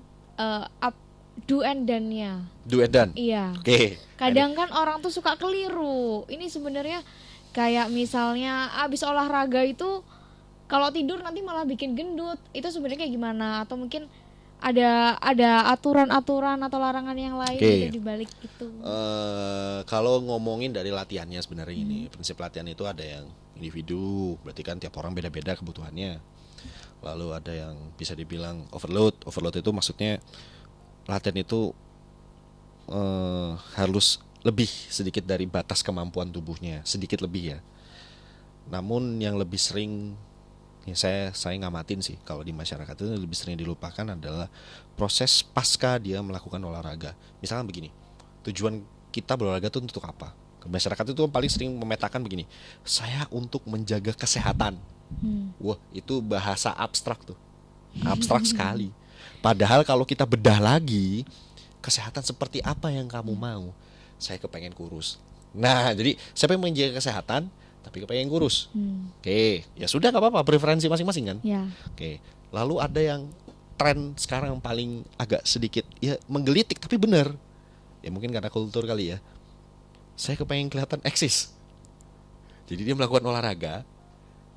do and done-nya? Do and done? Iya. Oke. Kadang kan orang tuh suka keliru. Ini sebenarnya kayak misalnya abis olahraga itu kalau tidur nanti malah bikin gendut. Itu sebenarnya kayak gimana? Atau mungkin ada aturan-aturan atau larangan yang lain gitu di balik itu? Kalau ngomongin dari latihannya sebenarnya ini, prinsip latihan itu ada yang individu, berarti kan tiap orang beda-beda kebutuhannya. lalu ada yang bisa dibilang overload. Overload itu maksudnya latihan itu harus lebih sedikit dari batas kemampuan tubuhnya, sedikit lebih ya. Namun yang lebih sering ya saya ngamatin sih kalau di masyarakat itu lebih sering dilupakan adalah proses pasca dia melakukan olahraga. Misalkan begini, tujuan kita berolahraga itu untuk apa? Masyarakat itu paling sering memetakan begini, saya untuk menjaga kesehatan. Wah, itu bahasa abstrak tuh, abstrak sekali. Padahal kalau kita bedah lagi, kesehatan seperti apa yang kamu mau? Saya kepengen kurus. Nah, jadi siapa yang menjaga kesehatan tapi kepengen kurus? Oke, ya sudah nggak apa-apa, preferensi masing-masing kan. Ya. Oke, lalu ada yang tren sekarang yang paling agak sedikit ya menggelitik tapi benar. Ya mungkin karena kultur kali ya. Saya kepengen kelihatan eksis. Jadi dia melakukan olahraga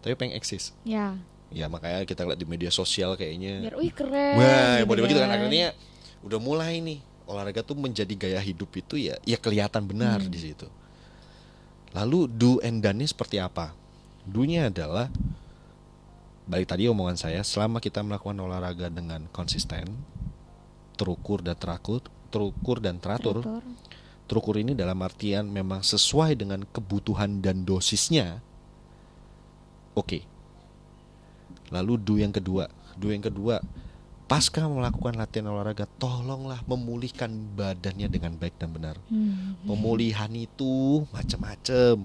tapi pengen eksis. Ya. Ya makanya kita lihat di media sosial kayaknya. Biar keren. Wah, gitu model begitu kan kan. akhirnya udah mulai nih olahraga tuh menjadi gaya hidup itu ya kelihatan benar di situ. Lalu do and done-nya seperti apa? Do-nya adalah balik tadi omongan saya, selama kita melakukan olahraga dengan konsisten, terukur dan teratur. Terukur ini dalam artian memang sesuai dengan kebutuhan dan dosisnya. Oke. Lalu do yang kedua, pasca melakukan latihan olahraga, tolonglah memulihkan badannya dengan baik dan benar. Pemulihan itu macam-macam.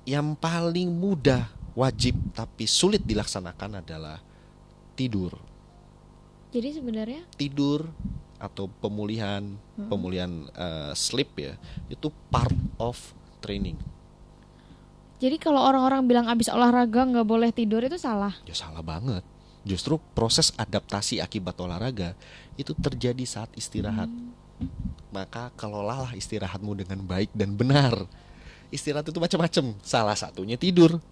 Yang paling mudah, wajib tapi sulit dilaksanakan adalah tidur. Jadi sebenarnya Tidur atau pemulihan sleep ya, itu part of training. jadi kalau orang-orang bilang abis olahraga nggak boleh tidur itu salah. Ya salah banget. Justru proses adaptasi akibat olahraga itu terjadi saat istirahat. Maka kelolalah istirahatmu dengan baik dan benar. Istirahat itu macam-macam. Salah satunya tidur.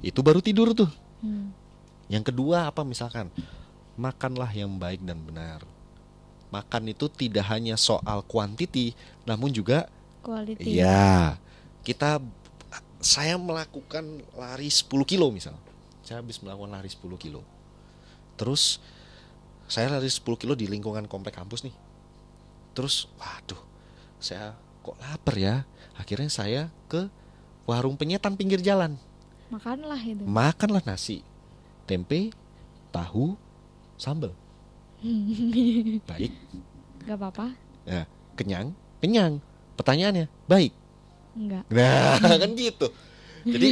Itu baru tidur tuh. Yang kedua apa misalkan? Makanlah yang baik dan benar. Makan itu tidak hanya soal quantity, namun juga Quality. ya. Saya melakukan lari 10 kilo misal. Saya habis melakukan lari 10 kilo. Terus saya lari 10 kilo di lingkungan komplek kampus nih. Terus waduh, saya kok lapar ya. Akhirnya saya ke warung penyetan pinggir jalan. Makanlah itu. Makanlah nasi, tempe, tahu, sambal. Baik. Gak apa-apa. Ya, kenyang. Pertanyaannya, baik. Enggak. Nah, kan gitu. Jadi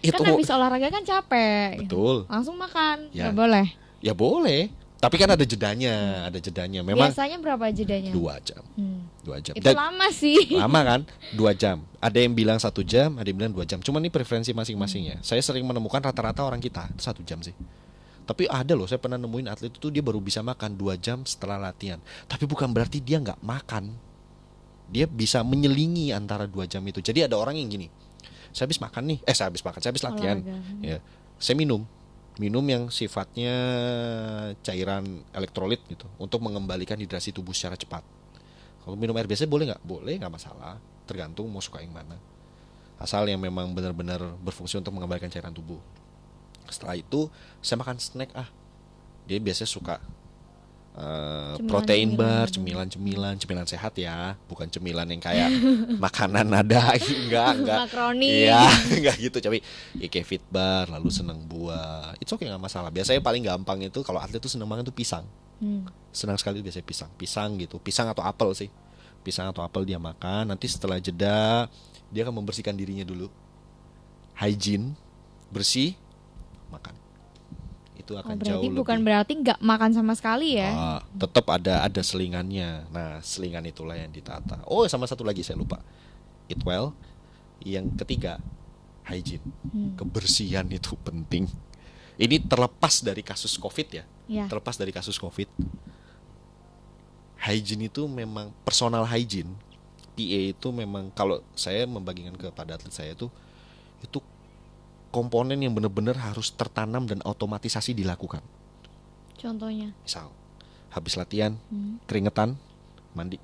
itu Kan habis olahraga kan capek. betul. Langsung makan. Ya. Gak boleh. Ya boleh. Tapi kan ada jedanya, Memang Biasanya berapa jedanya? 2 jam. 2 jam. Itu lama sih. Lama kan? 2 jam. Ada yang bilang 1 jam, ada yang bilang 2 jam. Cuma ini preferensi masing-masing ya. Saya sering menemukan rata-rata orang kita 1 jam sih. Tapi ada loh, saya pernah nemuin atlet itu dia baru bisa makan 2 jam setelah latihan. Tapi bukan berarti dia nggak makan. Dia bisa menyelingi antara 2 jam itu. Jadi ada orang yang gini, saya habis latihan, ya, saya minum yang sifatnya cairan elektrolit gitu untuk mengembalikan hidrasi tubuh secara cepat. Kalau minum air biasa boleh nggak? Boleh, nggak masalah. Tergantung mau suka yang mana. Asal yang memang benar-benar berfungsi untuk mengembalikan cairan tubuh. Setelah itu saya makan snack. Dia biasanya suka protein bar, cemilan sehat ya, bukan cemilan yang kayak makanan ada, enggak. Makaroni. Iya, enggak gitu, tapi ya kayak fit bar, lalu seneng buah. Itu oke, enggak masalah. Biasanya paling gampang itu kalau atlet itu seneng banget itu pisang. Senang sekali biasanya pisang gitu. Pisang atau apel sih. Pisang atau apel dia makan, nanti setelah jeda dia akan membersihkan dirinya dulu. Hygiene, bersih, makan. Itu akan jauh Berarti lebih. bukan berarti nggak makan sama sekali ya? Tetap ada selingannya. Nah, selingan itulah yang ditata. Oh, sama satu lagi saya lupa. Eat well. Yang ketiga, hygiene. Kebersihan itu penting. Ini terlepas dari kasus COVID ya. Terlepas dari kasus COVID. Hygiene itu memang personal hygiene. PA itu memang kalau saya membagikan kepada atlet saya itu komponen yang benar-benar harus tertanam dan otomatisasi dilakukan. Contohnya? Misal, habis latihan, keringetan, mandi,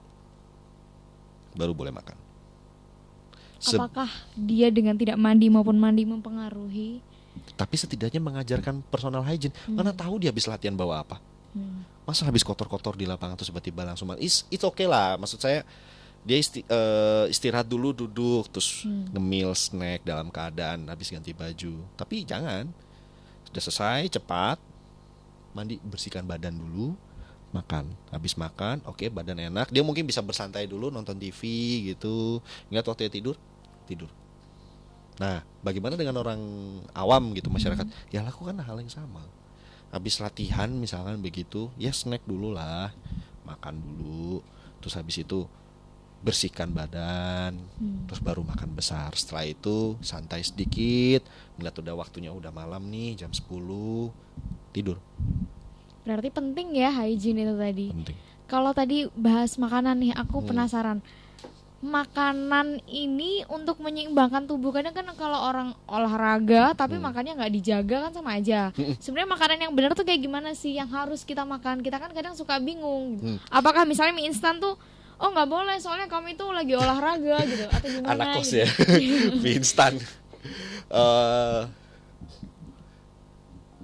baru boleh makan. Apakah dia dengan tidak mandi maupun mandi mempengaruhi tapi setidaknya mengajarkan personal hygiene. Mana tahu dia habis latihan bawa apa. Masa habis kotor-kotor di lapangan terus tiba-tiba langsung it's okay lah. Maksud saya dia istirahat dulu, duduk terus ngemil snack dalam keadaan habis ganti baju. Tapi jangan, sudah selesai cepat mandi, bersihkan badan dulu, makan. Habis makan oke, badan enak, dia mungkin bisa bersantai dulu, nonton TV gitu. Ingat waktu tidur. Nah, bagaimana dengan orang awam gitu, masyarakat? Ya lakukan hal yang sama. Habis latihan misalkan begitu, ya snack dulu lah, makan dulu, terus habis itu bersihkan badan, terus baru makan besar. Setelah itu santai sedikit, melihat udah waktunya, udah malam nih jam 10, tidur. Berarti penting ya hygiene itu tadi. Penting. Kalau tadi bahas makanan nih, aku penasaran. Makanan ini untuk menyeimbangkan tubuh, kadang kan kalau orang olahraga tapi makannya nggak dijaga kan sama aja. Sebenarnya makanan yang benar tuh kayak gimana sih yang harus kita makan? Kita kan kadang suka bingung. Apakah misalnya mie instan tuh nggak boleh soalnya kamu itu lagi olahraga gitu, atau gimana? Anak kos gitu. ya. Mie instan.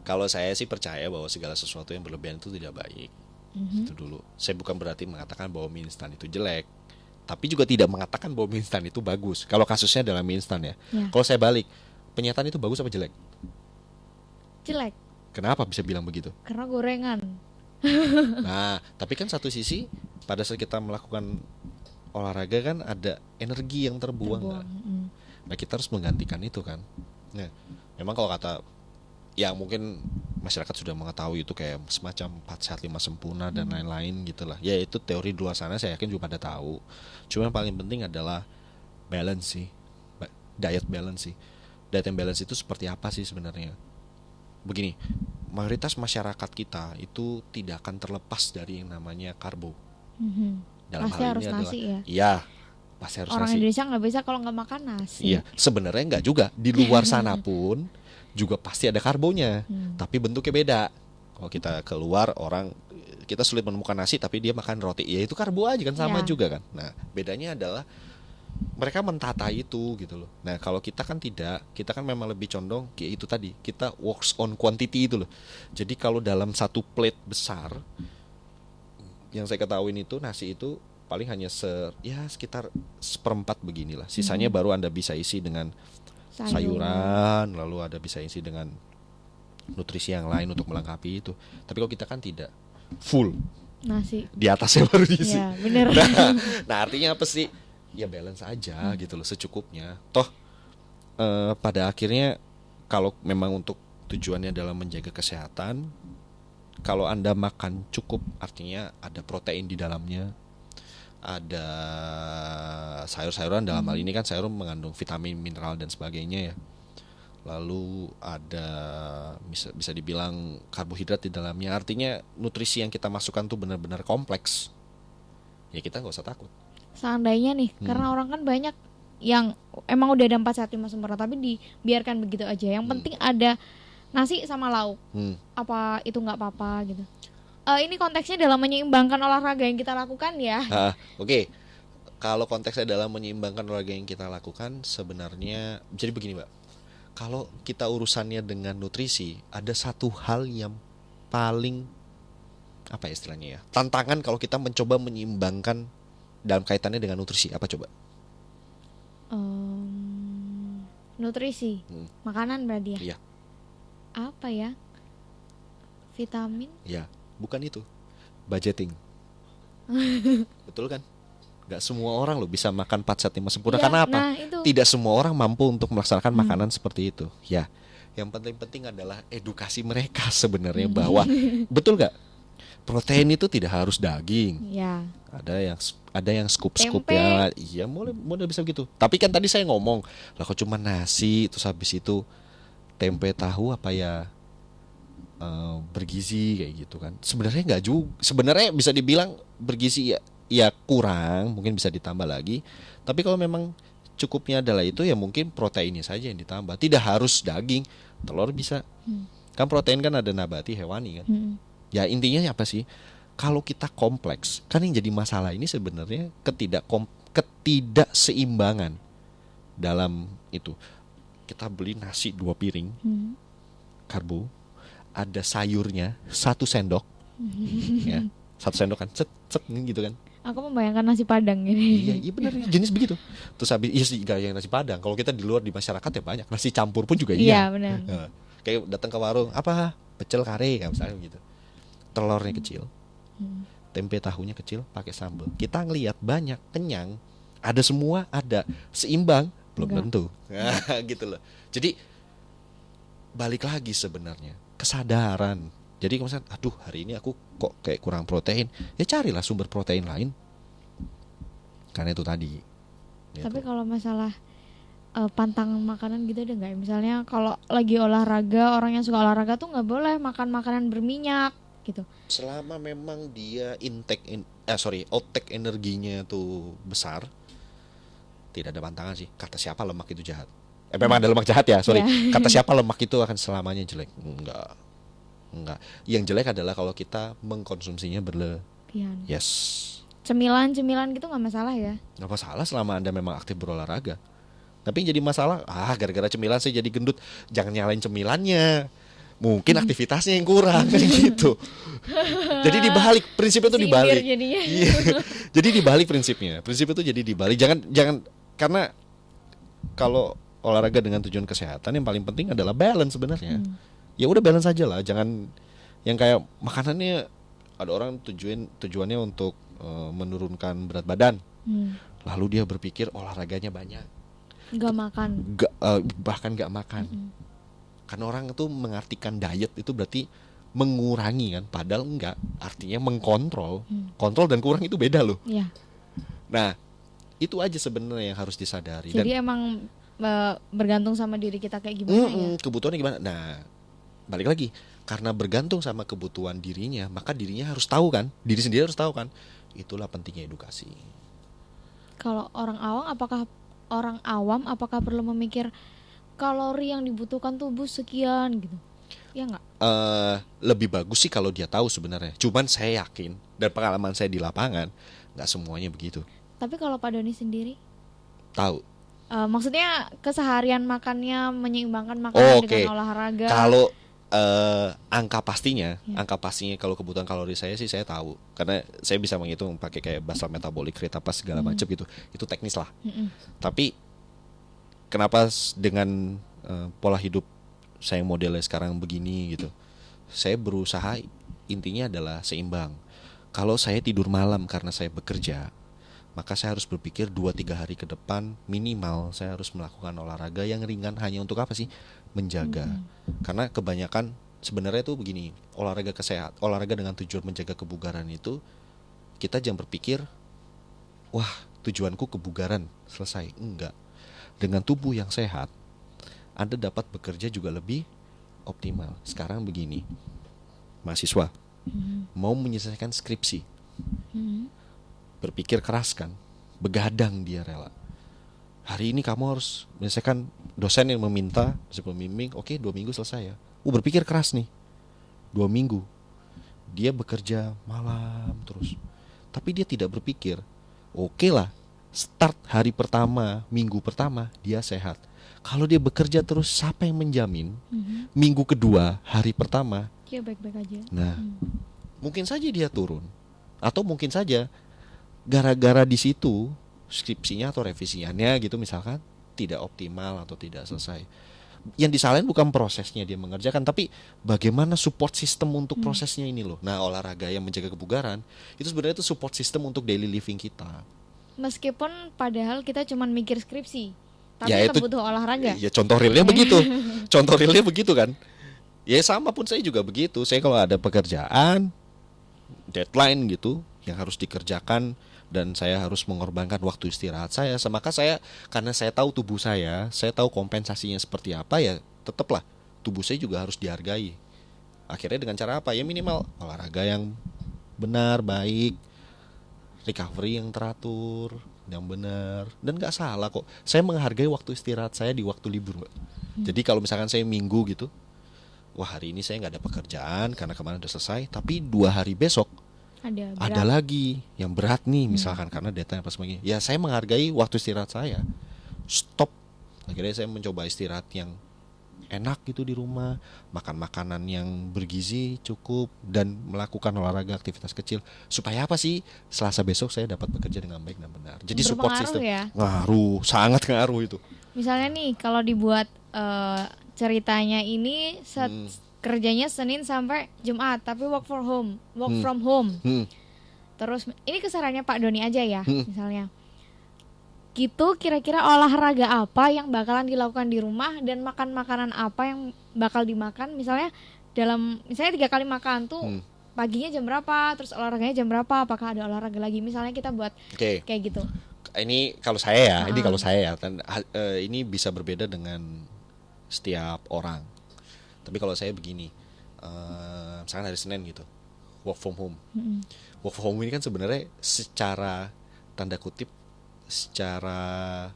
Kalau saya sih percaya bahwa segala sesuatu yang berlebihan itu tidak baik. Itu dulu. Saya bukan berarti mengatakan bahwa mie instan itu jelek, tapi juga tidak mengatakan bahwa mie instan itu bagus. Kalau kasusnya adalah mie instan ya. Kalau saya balik, penyataan itu bagus apa jelek? Jelek. Kenapa bisa bilang begitu? Karena gorengan. Nah, tapi kan satu sisi pada saat kita melakukan olahraga kan ada energi yang terbuang. Kan? Nah, kita harus menggantikan itu kan. Nah, memang kalau kata ya mungkin masyarakat sudah mengetahui itu kayak semacam 4 sehat 5 sempurna dan lain-lain gitulah. Ya itu teori di luar sana saya yakin juga pada tahu. Cuma yang paling penting adalah balance sih. Diet balance sih. Diet yang balance itu seperti apa sih sebenarnya? Begini, mayoritas masyarakat kita itu tidak akan terlepas dari yang namanya karbo. Dalam pasti hal harus ini nasi adalah, ya. Iya, pasti harus Orang nasi. Indonesia nggak bisa kalau nggak makan nasi. Iya, sebenarnya nggak juga. Di luar sana pun juga pasti ada karbonya, tapi bentuknya beda. Kalau kita keluar orang, kita sulit menemukan nasi tapi dia makan roti, ya itu karbo aja kan, sama juga kan. Nah, bedanya adalah mereka mentata itu gitu loh. Nah, kalau kita kan tidak, kita kan memang lebih condong kayak itu tadi, kita works on quantity itu loh. Jadi kalau dalam satu plate besar, yang saya ketahuin itu nasi itu paling hanya sekitar 1/4 beginilah. Sisanya baru Anda bisa isi dengan sayuran, lalu ada bisa isi dengan nutrisi yang lain untuk melengkapi itu. Tapi kalau kita kan tidak, full nasi. Di atasnya baru diisi. Ya, bener. Nah, artinya apa sih? Ya balance aja gitu loh, secukupnya. Toh pada akhirnya kalau memang untuk tujuannya adalah menjaga kesehatan, kalau Anda makan cukup artinya ada protein di dalamnya, ada sayur-sayuran, dalam hal ini kan sayur mengandung vitamin, mineral dan sebagainya ya. Lalu ada bisa dibilang karbohidrat di dalamnya. Artinya nutrisi yang kita masukkan tuh benar-benar kompleks. Ya kita nggak usah takut. Seandainya nih, karena orang kan banyak yang emang udah ada 4 sehat 5 sempurna tapi dibiarkan begitu aja. Yang penting ada nasi sama lauk. Apa itu nggak apa-apa gitu. Ini konteksnya dalam menyeimbangkan olahraga yang kita lakukan ya. Oke. Kalau konteksnya dalam menyeimbangkan olahraga yang kita lakukan, sebenarnya jadi begini Mbak. Kalau kita urusannya dengan nutrisi, ada satu hal yang paling apa istilahnya ya, tantangan kalau kita mencoba menyeimbangkan dalam kaitannya dengan nutrisi. Apa coba? Nutrisi, makanan berarti ya? Iya. Apa ya? Vitamin? Ya, bukan itu. Budgeting. Betul kan? Gak semua orang loh bisa makan 4 sehat 5 sempurna. Karena apa? Nah, itu. Tidak semua orang mampu untuk melaksanakan makanan seperti itu. Ya, yang penting adalah edukasi mereka sebenarnya bahwa betul gak? Protein itu tidak harus daging. Ya. Ada yang scoop ya. Iya, boleh bisa begitu. Tapi kan tadi saya ngomong, lah kok cuma nasi terus habis itu tempe tahu apa ya bergizi kayak gitu kan. Sebenarnya nggak juga. Sebenarnya bisa dibilang bergizi ya kurang, mungkin bisa ditambah lagi. Tapi kalau memang cukupnya adalah itu ya mungkin proteinnya saja yang ditambah. Tidak harus daging, telur bisa. Kan protein kan ada nabati, hewani kan. Ya intinya apa sih? Kalau kita kompleks, kan yang jadi masalah ini sebenarnya ketidakseimbangan dalam itu. kita beli nasi 2 piring Hmm. karbo, ada sayurnya 1 sendok, ya 1 sendok kan, cet cet gitu kan. Aku membayangkan nasi Padang Iya, gini. iya benar jenis begitu. Terus habis iya sih gak yang nasi Padang. Kalau kita di luar di masyarakat ya banyak. Nasi campur pun juga Iya iya. benar. Nah, kayak datang ke warung, apa? Pecel kare kayak misalnya gitu. Telurnya kecil, Hmm. tempe tahunya kecil, pakai sambal. Kita ngelihat banyak, kenyang, ada semua, ada seimbang, belum Enggak. tentu. Nah, gitu loh. Jadi balik lagi sebenarnya kesadaran. Jadi kalau misalnya, aduh hari ini aku kok kayak kurang protein, ya carilah sumber protein lain. Karena itu tadi. Tapi Gitu. kalau masalah pantangan makanan gitu ada nggak? Misalnya kalau lagi olahraga, orang yang suka olahraga tuh nggak boleh makan makanan berminyak gitu. Selama memang dia outtake energinya tuh besar, tidak ada pantangan sih. Kata siapa lemak itu jahat? Memang ada lemak jahat ya, sorry. Iya. Kata siapa lemak itu akan selamanya jelek? Enggak. Yang jelek adalah kalau kita mengkonsumsinya Pian. yes. Cemilan-cemilan gitu nggak masalah ya? Nggak masalah selama Anda memang aktif berolahraga. Tapi yang jadi masalah, gara-gara cemilan saya jadi gendut. Jangan nyalain cemilannya. Mungkin aktivitasnya yang kurang kayak gitu. Jadi dibalik, prinsipnya itu Sindir dibalik. jadinya. Iya. Jadi dibalik prinsipnya. Prinsip itu jadi dibalik. Jangan karena kalau olahraga dengan tujuan kesehatan yang paling penting adalah balance sebenarnya. Ya udah balance aja lah. Jangan yang kayak makanannya ada orang tujuannya untuk menurunkan berat badan. Lalu dia berpikir olahraganya banyak. Nggak makan. Bahkan nggak makan. Karena orang itu mengartikan diet itu berarti mengurangi kan, padahal enggak. Artinya mengkontrol. Kontrol dan kurang itu beda loh. Iya. Nah, itu aja sebenarnya yang harus disadari. Jadi emang bergantung sama diri kita kayak gimana ya? Kebutuhannya gimana? Nah, balik lagi. Karena bergantung sama kebutuhan dirinya, maka dirinya harus tahu kan, diri sendiri harus tahu kan. Itulah pentingnya edukasi. Kalau orang awam apakah perlu memikir kalori yang dibutuhkan tubuh sekian gitu? Ya nggak? Lebih bagus sih kalau dia tahu sebenarnya. Cuman saya yakin dan pengalaman saya di lapangan nggak semuanya begitu. Tapi kalau Pak Doni sendiri, Tahu. maksudnya keseharian makannya menyeimbangkan makanan Oke. dengan olahraga. Kalau angka pastinya kalau kebutuhan kalori saya sih saya tahu karena saya bisa menghitung pakai kayak basal metabolik, rate apa segala macam gitu. Itu teknis lah. Tapi kenapa dengan pola hidup saya modelnya sekarang begini gitu. Saya berusaha intinya adalah seimbang. Kalau saya tidur malam karena saya bekerja, maka saya harus berpikir 2-3 hari ke depan minimal saya harus melakukan olahraga yang ringan hanya untuk apa sih? Menjaga. Karena kebanyakan sebenarnya itu begini, olahraga dengan tujuan menjaga kebugaran itu kita jangan berpikir wah, tujuanku kebugaran, selesai. Enggak. Dengan tubuh yang sehat, Anda dapat bekerja juga lebih optimal. Sekarang begini. Mahasiswa mau menyelesaikan skripsi. Berpikir keras kan, begadang dia rela. Hari ini kamu harus menyelesaikan, dosen yang meminta, dosen pembimbing, oke 2 minggu selesai ya. Berpikir keras nih, 2 minggu. Dia bekerja malam terus. Tapi dia tidak berpikir, oke lah, start hari pertama, minggu pertama, dia sehat. Kalau dia bekerja terus, siapa yang menjamin minggu kedua, hari pertama, Ya baik-baik aja. nah, mungkin saja dia turun. Atau mungkin saja gara-gara di situ skripsinya atau revisiannya gitu misalkan tidak optimal atau tidak selesai. Yang disalahin bukan prosesnya dia mengerjakan, tapi bagaimana support system untuk prosesnya ini loh. Nah, olahraga yang menjaga kebugaran itu sebenarnya itu support system untuk daily living kita. Meskipun padahal kita cuma mikir skripsi, tapi Ya, tetap itu- butuh olahraga. Ya contoh realnya begitu. Contoh realnya begitu kan. Ya sama pun saya juga begitu. Saya kalau ada pekerjaan deadline gitu yang harus dikerjakan dan saya harus mengorbankan waktu istirahat saya. Maka saya karena saya tahu tubuh saya tahu kompensasinya seperti apa ya, tetaplah tubuh saya juga harus dihargai. Akhirnya dengan cara apa? Ya minimal olahraga yang benar, baik, recovery yang teratur, yang benar, dan nggak salah kok. Saya menghargai waktu istirahat saya di waktu libur, Mbak. Jadi kalau misalkan saya minggu gitu, wah hari ini saya nggak ada pekerjaan karena kemarin udah selesai, tapi 2 hari besok ada lagi yang berat nih misalkan karena deadline apa sebagainya. Ya saya menghargai waktu istirahat saya. Stop Akhirnya saya mencoba istirahat yang enak gitu di rumah, makan makanan yang bergizi cukup, dan melakukan olahraga aktivitas kecil. Supaya apa sih? Selasa besok saya dapat bekerja dengan baik dan benar. Jadi support Berpengaruh system ya. ngaruh, sangat ngaruh itu. Misalnya nih kalau dibuat ceritanya ini kerjanya Senin sampai Jumat tapi work from home. Terus ini kesarannya Pak Doni aja ya, misalnya. Gitu kira-kira olahraga apa yang bakalan dilakukan di rumah dan makan makanan apa yang bakal dimakan, misalnya misalnya 3 kali makan tuh paginya jam berapa, terus olahraganya jam berapa, apakah ada olahraga lagi, misalnya kita buat kayak gitu. Ini kalau saya ya, ini bisa berbeda dengan setiap orang. Tapi kalau saya begini, misalkan hari Senin gitu, work from home. Work from home ini kan sebenarnya secara tanda kutip, secara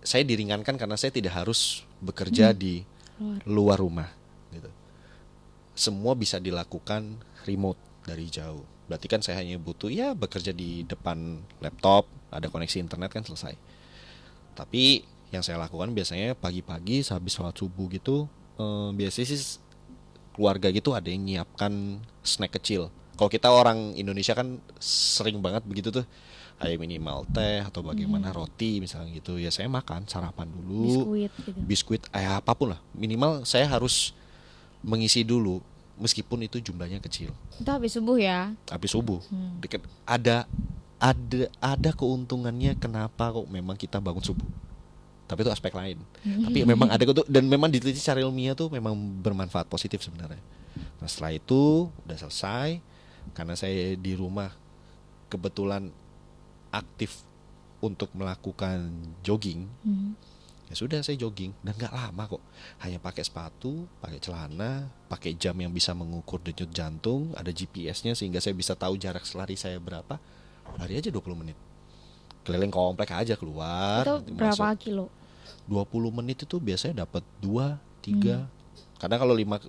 saya diringankan karena saya tidak harus bekerja di luar rumah gitu. Semua bisa dilakukan remote dari jauh. Berarti kan saya hanya butuh ya bekerja di depan laptop, ada koneksi internet kan selesai. Tapi yang saya lakukan biasanya pagi-pagi habis sholat subuh gitu, biasanya sih keluarga gitu ada yang nyiapkan snack kecil. Kalau kita orang Indonesia kan sering banget begitu tuh, kayak minimal teh atau bagaimana roti misalnya gitu. Ya saya makan sarapan dulu, biskuit apapun lah. Minimal saya harus mengisi dulu, meskipun itu jumlahnya kecil. Itu habis subuh ya? Habis subuh. Ada keuntungannya kenapa kok memang kita bangun subuh. Tapi itu aspek lain. Tapi memang ada dan memang diteliti secara ilmiah tuh memang bermanfaat positif sebenarnya. Nah setelah itu udah selesai, karena saya di rumah kebetulan aktif untuk melakukan jogging, ya sudah saya jogging dan nggak lama kok. Hanya pakai sepatu, pakai celana, pakai jam yang bisa mengukur denyut jantung, ada GPS-nya sehingga saya bisa tahu jarak lari saya berapa. Lari aja 20 menit. Keliling komplek aja keluar. Itu berapa kilo? 20 menit itu biasanya dapat 2, 3. Karena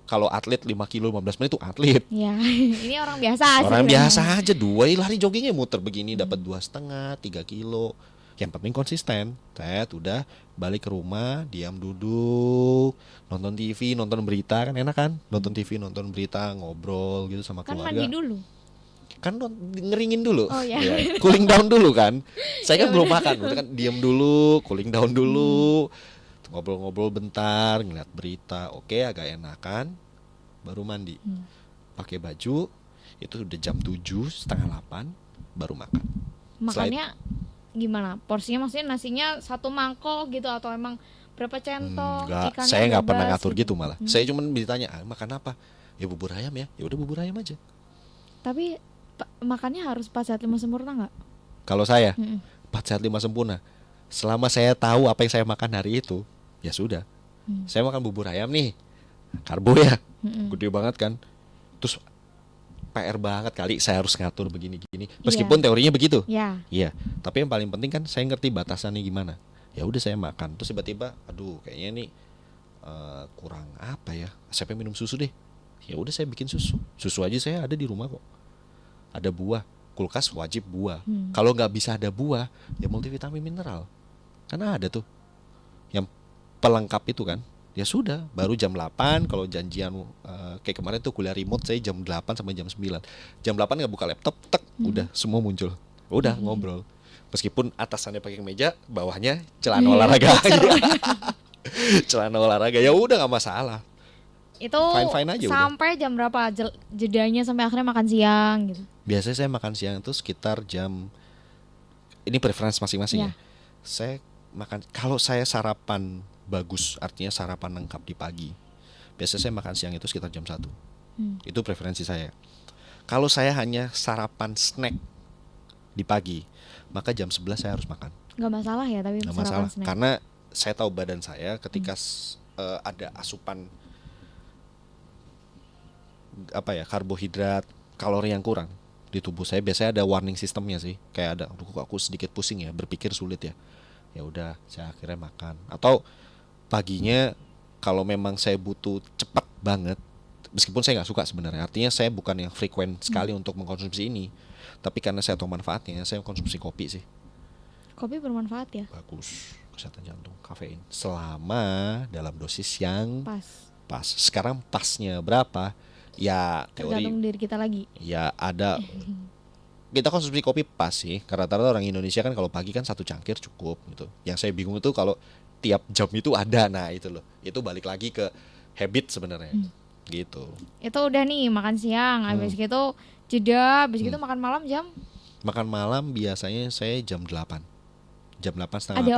kalau atlet 5 kilo 15 menit itu atlet. Ya, ini orang biasa. Orang biasa aja 2 lari joggingnya muter begini dapat 2,5, 3 kilo. Yang penting konsisten. Udah balik ke rumah, diam duduk, nonton TV, nonton berita, kan enak kan? Nonton TV, nonton berita, ngobrol gitu sama keluarga. Kan mandi dulu. Kan ngeringin dulu, oh, ya. Ya, cooling down dulu kan. Saya kan belum makan, kan diam dulu, cooling down dulu, ngobrol-ngobrol bentar, ngeliat berita, oke agak enakan, baru mandi, pakai baju, itu udah jam 7, setengah 8, baru makan. Makannya gimana? Porsinya maksudnya nasinya 1 mangkok gitu atau emang berapa centong? Enggak, saya nggak pernah ngatur gitu malah. Saya cuma ditanya makan apa, ya bubur ayam ya udah bubur ayam aja. Tapi makannya harus 4 sehat 5 sempurna nggak? Kalau saya 4 sehat 5 sempurna. Selama saya tahu apa yang saya makan hari itu, ya sudah. Saya makan bubur ayam nih, karbo ya, gede banget kan. Terus PR banget kali saya harus ngatur begini-gini. Meskipun teorinya begitu. Iya. Tapi yang paling penting kan saya ngerti batasannya gimana. Ya udah saya makan. Terus tiba-tiba, aduh kayaknya nih kurang apa ya? Saya pengen minum susu deh. Ya udah saya bikin susu. Susu aja saya ada di rumah kok. Ada buah, kulkas wajib buah. Kalau nggak bisa ada buah, ya multivitamin mineral. Karena ada tuh yang pelengkap itu kan. Ya sudah, baru jam 8 kalau janjian kayak kemarin tuh kuliah remote saya jam 8 sampai jam 9. Jam 8 nggak buka laptop, udah semua muncul. Udah ngobrol. Meskipun atasannya pakai meja, bawahnya celana olahraga. Celana olahraga ya udah nggak masalah. Itu fine aja sampai udah. Jam berapa jedanya sampai akhirnya makan siang gitu? Biasanya saya makan siang itu sekitar jam, ini preferensi masing-masing ya. Saya makan, kalau saya sarapan bagus, artinya sarapan lengkap di pagi, biasanya saya makan siang itu sekitar jam 1. Itu preferensi saya. Kalau saya hanya sarapan snack di pagi, maka jam 11 saya harus makan. Gak masalah ya tapi gak sarapan masalah, snack. karena saya tahu badan saya ketika ada asupan karbohidrat, kalori yang kurang di tubuh saya, biasanya ada warning sistemnya sih, kayak ada aku sedikit pusing ya, berpikir sulit ya. Ya udah, saya akhirnya makan. Atau paginya kalau memang saya butuh cepat banget, meskipun saya nggak suka sebenarnya, artinya saya bukan yang frekuen sekali untuk mengkonsumsi ini, tapi karena saya tahu manfaatnya, saya konsumsi kopi sih. Kopi bermanfaat ya? Bagus. kesehatan jantung, kafein selama dalam dosis yang pas. Sekarang pasnya berapa? Ya teori. Tergantung diri kita lagi. Ya ada. Kita konsumsi kopi pas sih. Karena rata-rata orang Indonesia kan kalau pagi kan 1 cangkir cukup gitu. Yang saya bingung itu kalau tiap jam itu ada. Nah itu loh. Itu balik lagi ke habit sebenarnya. Gitu. Itu udah nih makan siang, habis gitu jeda, habis gitu makan malam jam. Makan malam biasanya saya jam 8. Jam 8 setengah. Ada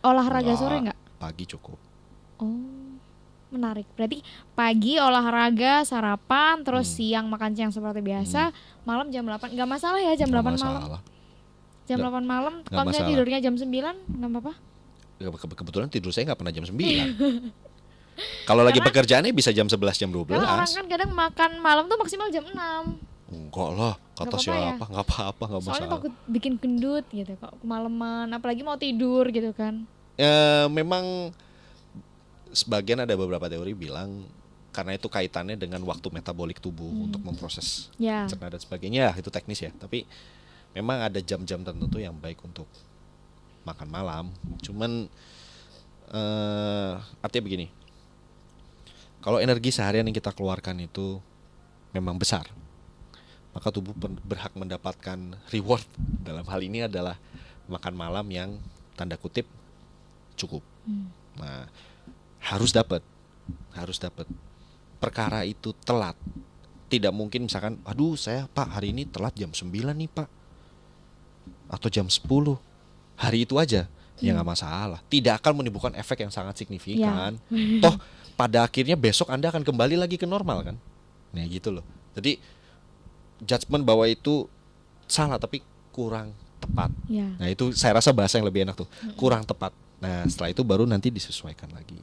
olahraga Enggak, sore nggak? Pagi cukup. Oh, menarik. Berarti pagi olahraga, sarapan, terus siang makan siang seperti biasa, malam jam 8. Nggak masalah ya jam 8 malam? Jam 8 malam, kalau misalnya tidurnya jam 9, nggak apa-apa? Kebetulan tidur saya nggak pernah jam 9. Kalau lagi pekerjaannya bisa jam 11, jam 12. Karena orang kan kadang makan malam tuh maksimal jam 6. Enggak lah, kata siapa, nggak apa-apa, nggak masalah. Soalnya takut bikin gendut gitu, kok kemalaman, apalagi mau tidur gitu kan. Memang sebagian ada beberapa teori bilang karena itu kaitannya dengan waktu metabolik tubuh untuk memproses cerna dan sebagainya, itu teknis ya. Tapi memang ada jam-jam tertentu yang baik untuk makan malam. Cuman artinya begini, kalau energi seharian yang kita keluarkan itu memang besar, maka tubuh berhak mendapatkan reward. Dalam hal ini adalah makan malam yang tanda kutip cukup. Nah, harus dapat. Perkara itu telat, tidak mungkin misalkan, aduh saya Pak hari ini telat jam 9 nih Pak, atau jam 10, hari itu aja, ya nggak masalah. Tidak akan menimbulkan efek yang sangat signifikan. Toh pada akhirnya besok Anda akan kembali lagi ke normal kan. Nah gitu loh. Jadi judgement bahwa itu salah tapi kurang tepat. Nah itu saya rasa bahasa yang lebih enak tuh, kurang tepat. Nah setelah itu baru nanti disesuaikan lagi.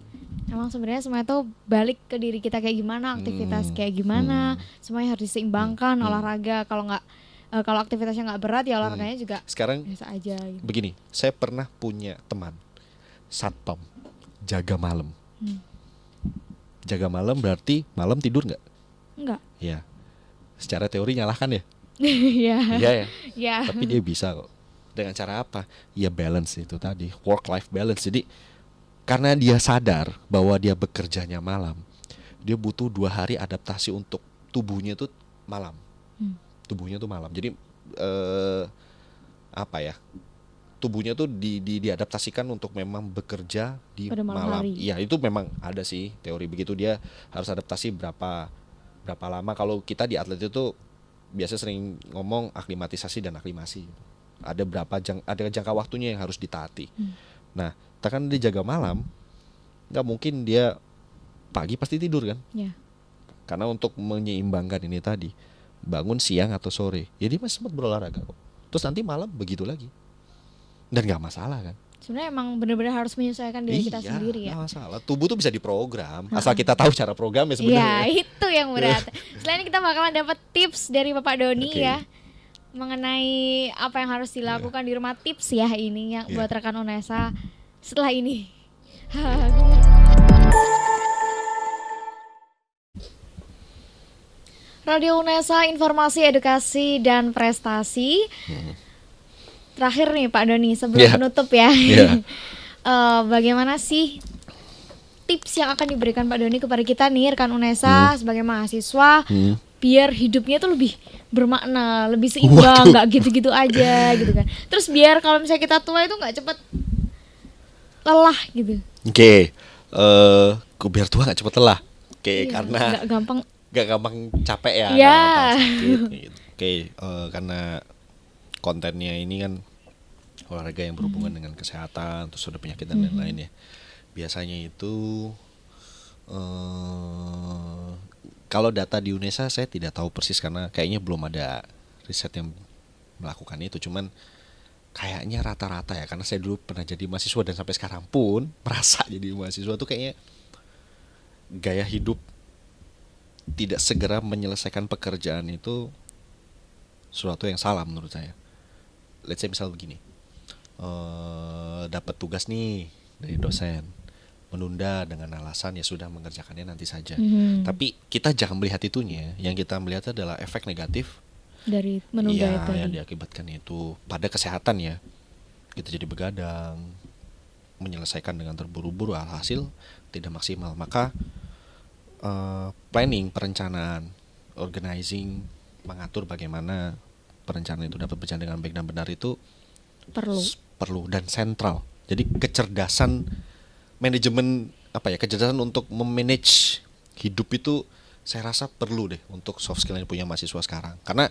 Emang sebenarnya semua itu balik ke diri kita kayak gimana, aktivitas kayak gimana, semuanya harus diseimbangkan. Olahraga kalau nggak kalau aktivitasnya nggak berat ya olahraganya juga sekarang biasa aja gitu. Begini, saya pernah punya teman satpam jaga malam. Jaga malam berarti malam tidur nggak? Enggak. Ya, secara teori nyalahkan ya. Iya. Iya ya. Iya. Tapi dia bisa kok. Dengan cara apa? Ya balance itu tadi, work life balance. Jadi karena dia sadar bahwa dia bekerjanya malam, dia butuh 2 hari adaptasi untuk tubuhnya tuh malam. Tubuhnya tuh malam. Jadi apa ya? Tubuhnya tuh diadaptasikan untuk memang bekerja di pada malam hari. Iya, itu memang ada sih teori begitu. Dia harus adaptasi berapa lama. Kalau kita di atlet itu biasa sering ngomong aklimatisasi dan aklimasi. Ada jangka waktunya yang harus ditaati. Nah, kan dia jaga malam, nggak mungkin dia pagi pasti tidur kan? Karena untuk menyeimbangkan ini tadi, bangun siang atau sore, ya dia masih sempat berolahraga kok. Terus nanti malam begitu lagi. Dan nggak masalah kan? Sebenarnya emang benar-benar harus menyesuaikan diri kita sendiri ya. Nggak masalah. Tubuh tuh bisa diprogram, asal kita tahu cara programnya sebenarnya. Ya itu yang berat. Selain kita bakalan dapat tips dari Bapak Doni ya mengenai apa yang harus dilakukan di rumah, tips ya ini yang buat rekan Unesa setelah ini. Radio Unesa, informasi, edukasi, dan prestasi. Terakhir nih Pak Doni sebelum menutup ya. Bagaimana sih tips yang akan diberikan Pak Doni kepada kita nih rekan Unesa sebagai mahasiswa biar hidupnya tuh lebih bermakna, lebih seimbang, nggak gitu-gitu aja gitu kan. Terus biar kalau misalnya kita tua itu nggak cepet lelah gitu. Biar tua nggak cepet lelah. Karena nggak gampang capek ya. Sakit, karena kontennya ini kan olahraga yang berhubungan dengan kesehatan, terus ada penyakit dan lain-lain ya. Biasanya itu kalau data di UNESA saya tidak tahu persis karena kayaknya belum ada riset yang melakukan itu. Cuman kayaknya rata-rata ya, karena saya dulu pernah jadi mahasiswa dan sampai sekarang pun merasa jadi mahasiswa tuh kayaknya gaya hidup tidak segera menyelesaikan pekerjaan itu sesuatu yang salah menurut saya. Let's say misal begini, dapat tugas nih dari dosen, menunda dengan alasan ya sudah mengerjakannya nanti saja. Tapi kita jangan melihat itunya, yang kita melihat adalah efek negatif dari menunda itu yang diakibatkan itu pada kesehatan ya. Kita jadi begadang, menyelesaikan dengan terburu-buru, alhasil tidak maksimal. Maka planning, perencanaan, organizing, mengatur bagaimana perencanaan itu dapat berjalan dengan baik dan benar itu perlu dan sentral. Jadi kecerdasan manajemen kecerdasan untuk memanage hidup itu saya rasa perlu deh untuk soft skill yang punya mahasiswa sekarang. Karena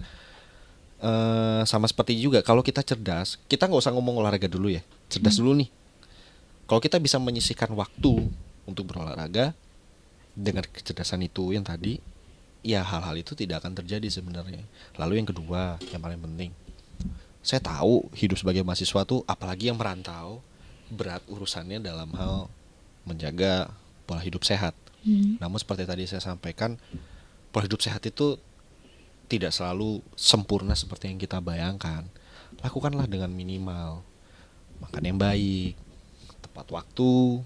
sama seperti juga kalau kita cerdas, kita nggak usah ngomong olahraga dulu ya, cerdas dulu nih. Kalau kita bisa menyisihkan waktu untuk berolahraga dengan kecerdasan itu yang tadi, ya hal-hal itu tidak akan terjadi sebenarnya. Lalu yang kedua, yang paling penting, saya tahu hidup sebagai mahasiswa tuh, apalagi yang merantau, berat urusannya dalam hal menjaga pola hidup sehat. Namun seperti tadi saya sampaikan, pola hidup sehat itu tidak selalu sempurna seperti yang kita bayangkan. Lakukanlah dengan minimal makan yang baik, tepat waktu,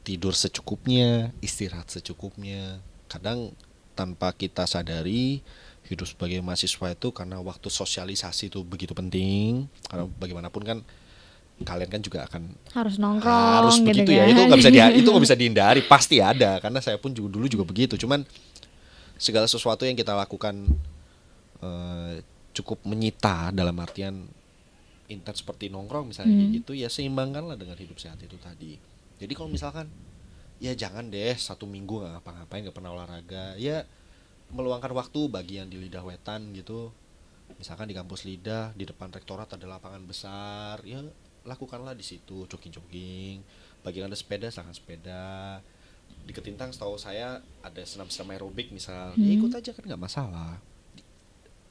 tidur secukupnya, istirahat secukupnya. Kadang tanpa kita sadari, hidup sebagai mahasiswa itu karena waktu sosialisasi itu begitu penting. Karena bagaimanapun kan kalian kan juga akan harus nongkrong begitu gitu ya. kan. Itu nggak bisa dihindari, pasti ada. Karena saya pun dulu juga begitu. Cuman segala sesuatu yang kita lakukan cukup menyita, dalam artian intens seperti nongkrong misalnya gitu, ya seimbangkanlah dengan hidup sehat itu tadi. Jadi kalau misalkan ya jangan deh 1 minggu nggak ngapa-ngapain, nggak pernah olahraga, ya meluangkan waktu bagi yang di Lidah Wetan gitu, misalkan di kampus Lidah, di depan rektorat ada lapangan besar, ya lakukanlah di situ, jogging-jogging. Bagi yang ada sepeda, silahkan sepeda. Di Ketintang setahu saya ada senam-senam aerobik misal, ya ikut aja kan nggak masalah.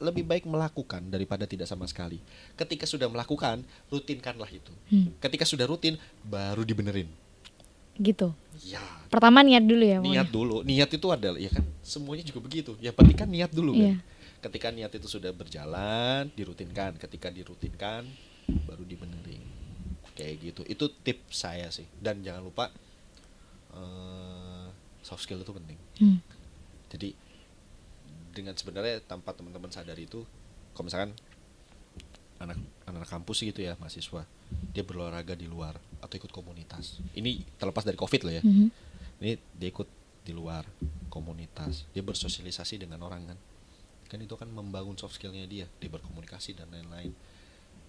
Lebih baik melakukan daripada tidak sama sekali. Ketika sudah melakukan, rutinkanlah itu. Ketika sudah rutin, baru dibenerin. Gitu. Ya. Pertama niat dulu ya. Niat dulu. Niat itu adalah, ya kan semuanya juga begitu. Ya penting kan niat dulu kan. Ketika niat itu sudah berjalan, dirutinkan. Ketika dirutinkan, baru dibenerin. Kayak gitu. Itu tips saya sih. Dan jangan lupa soft skill itu penting. Jadi dengan sebenarnya tanpa teman-teman sadar itu, kalau misalkan anak kampus gitu ya, mahasiswa, dia berolahraga di luar atau ikut komunitas. Ini terlepas dari COVID loh ya. Ini dia ikut di luar komunitas, dia bersosialisasi dengan orang kan itu kan membangun soft skillnya dia berkomunikasi dan lain-lain.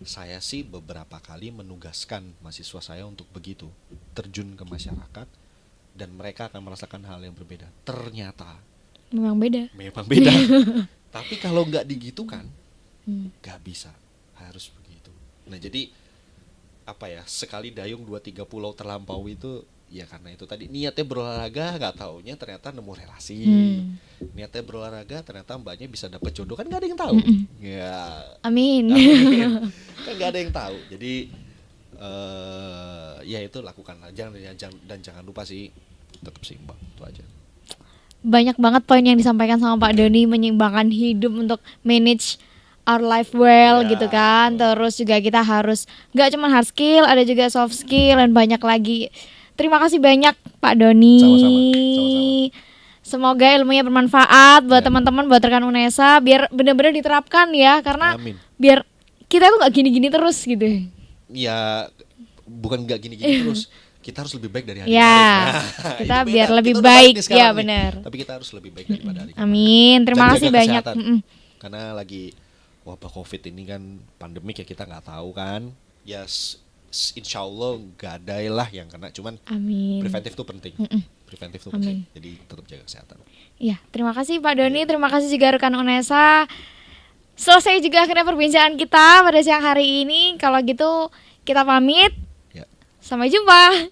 Saya sih beberapa kali menugaskan mahasiswa saya untuk begitu, terjun ke masyarakat, dan mereka akan merasakan hal yang berbeda. Ternyata memang beda. Tapi kalau nggak digitukan, nggak bisa, harus begitu. Nah jadi sekali dayung 2-3 pulau terlampau itu, ya karena itu tadi niatnya berolahraga, nggak taunya ternyata nemu relasi. Niatnya berolahraga, ternyata mbaknya bisa dapet jodoh, kan nggak ada yang tahu. Ya. Amin. Kan nggak ada yang tahu. Jadi ya itu lakukanlah, jangan lupa sih tetap seimbang, itu aja. Banyak banget poin yang disampaikan sama Pak Doni, menyeimbangkan hidup untuk manage our life well gitu kan. Terus juga kita harus nggak cuma hard skill, ada juga soft skill dan banyak lagi. Terima kasih banyak Pak Doni. Sama-sama. Semoga ilmunya bermanfaat buat teman-teman, buat rekan UNESA, biar benar-benar diterapkan ya, karena biar kita tuh nggak gini-gini terus gitu. Ya bukan nggak gini-gini terus, kita harus lebih baik dari hari kita biar lebih baik ya, benar. Tapi kita harus lebih baik daripada hari Amin. Terima kasih banyak. Karena lagi wabah COVID ini kan pandemik ya, kita nggak tahu kan. Ya insya Allah nggak ada lah yang kena, cuman preventif itu penting. Preventif itu penting. Jadi tetap jaga kesehatan. Iya, terima kasih Pak Doni, terima kasih juga rekan UNESA. Selesai juga akhirnya perbincangan kita pada siang hari ini. Kalau gitu kita pamit. Sampai jumpa.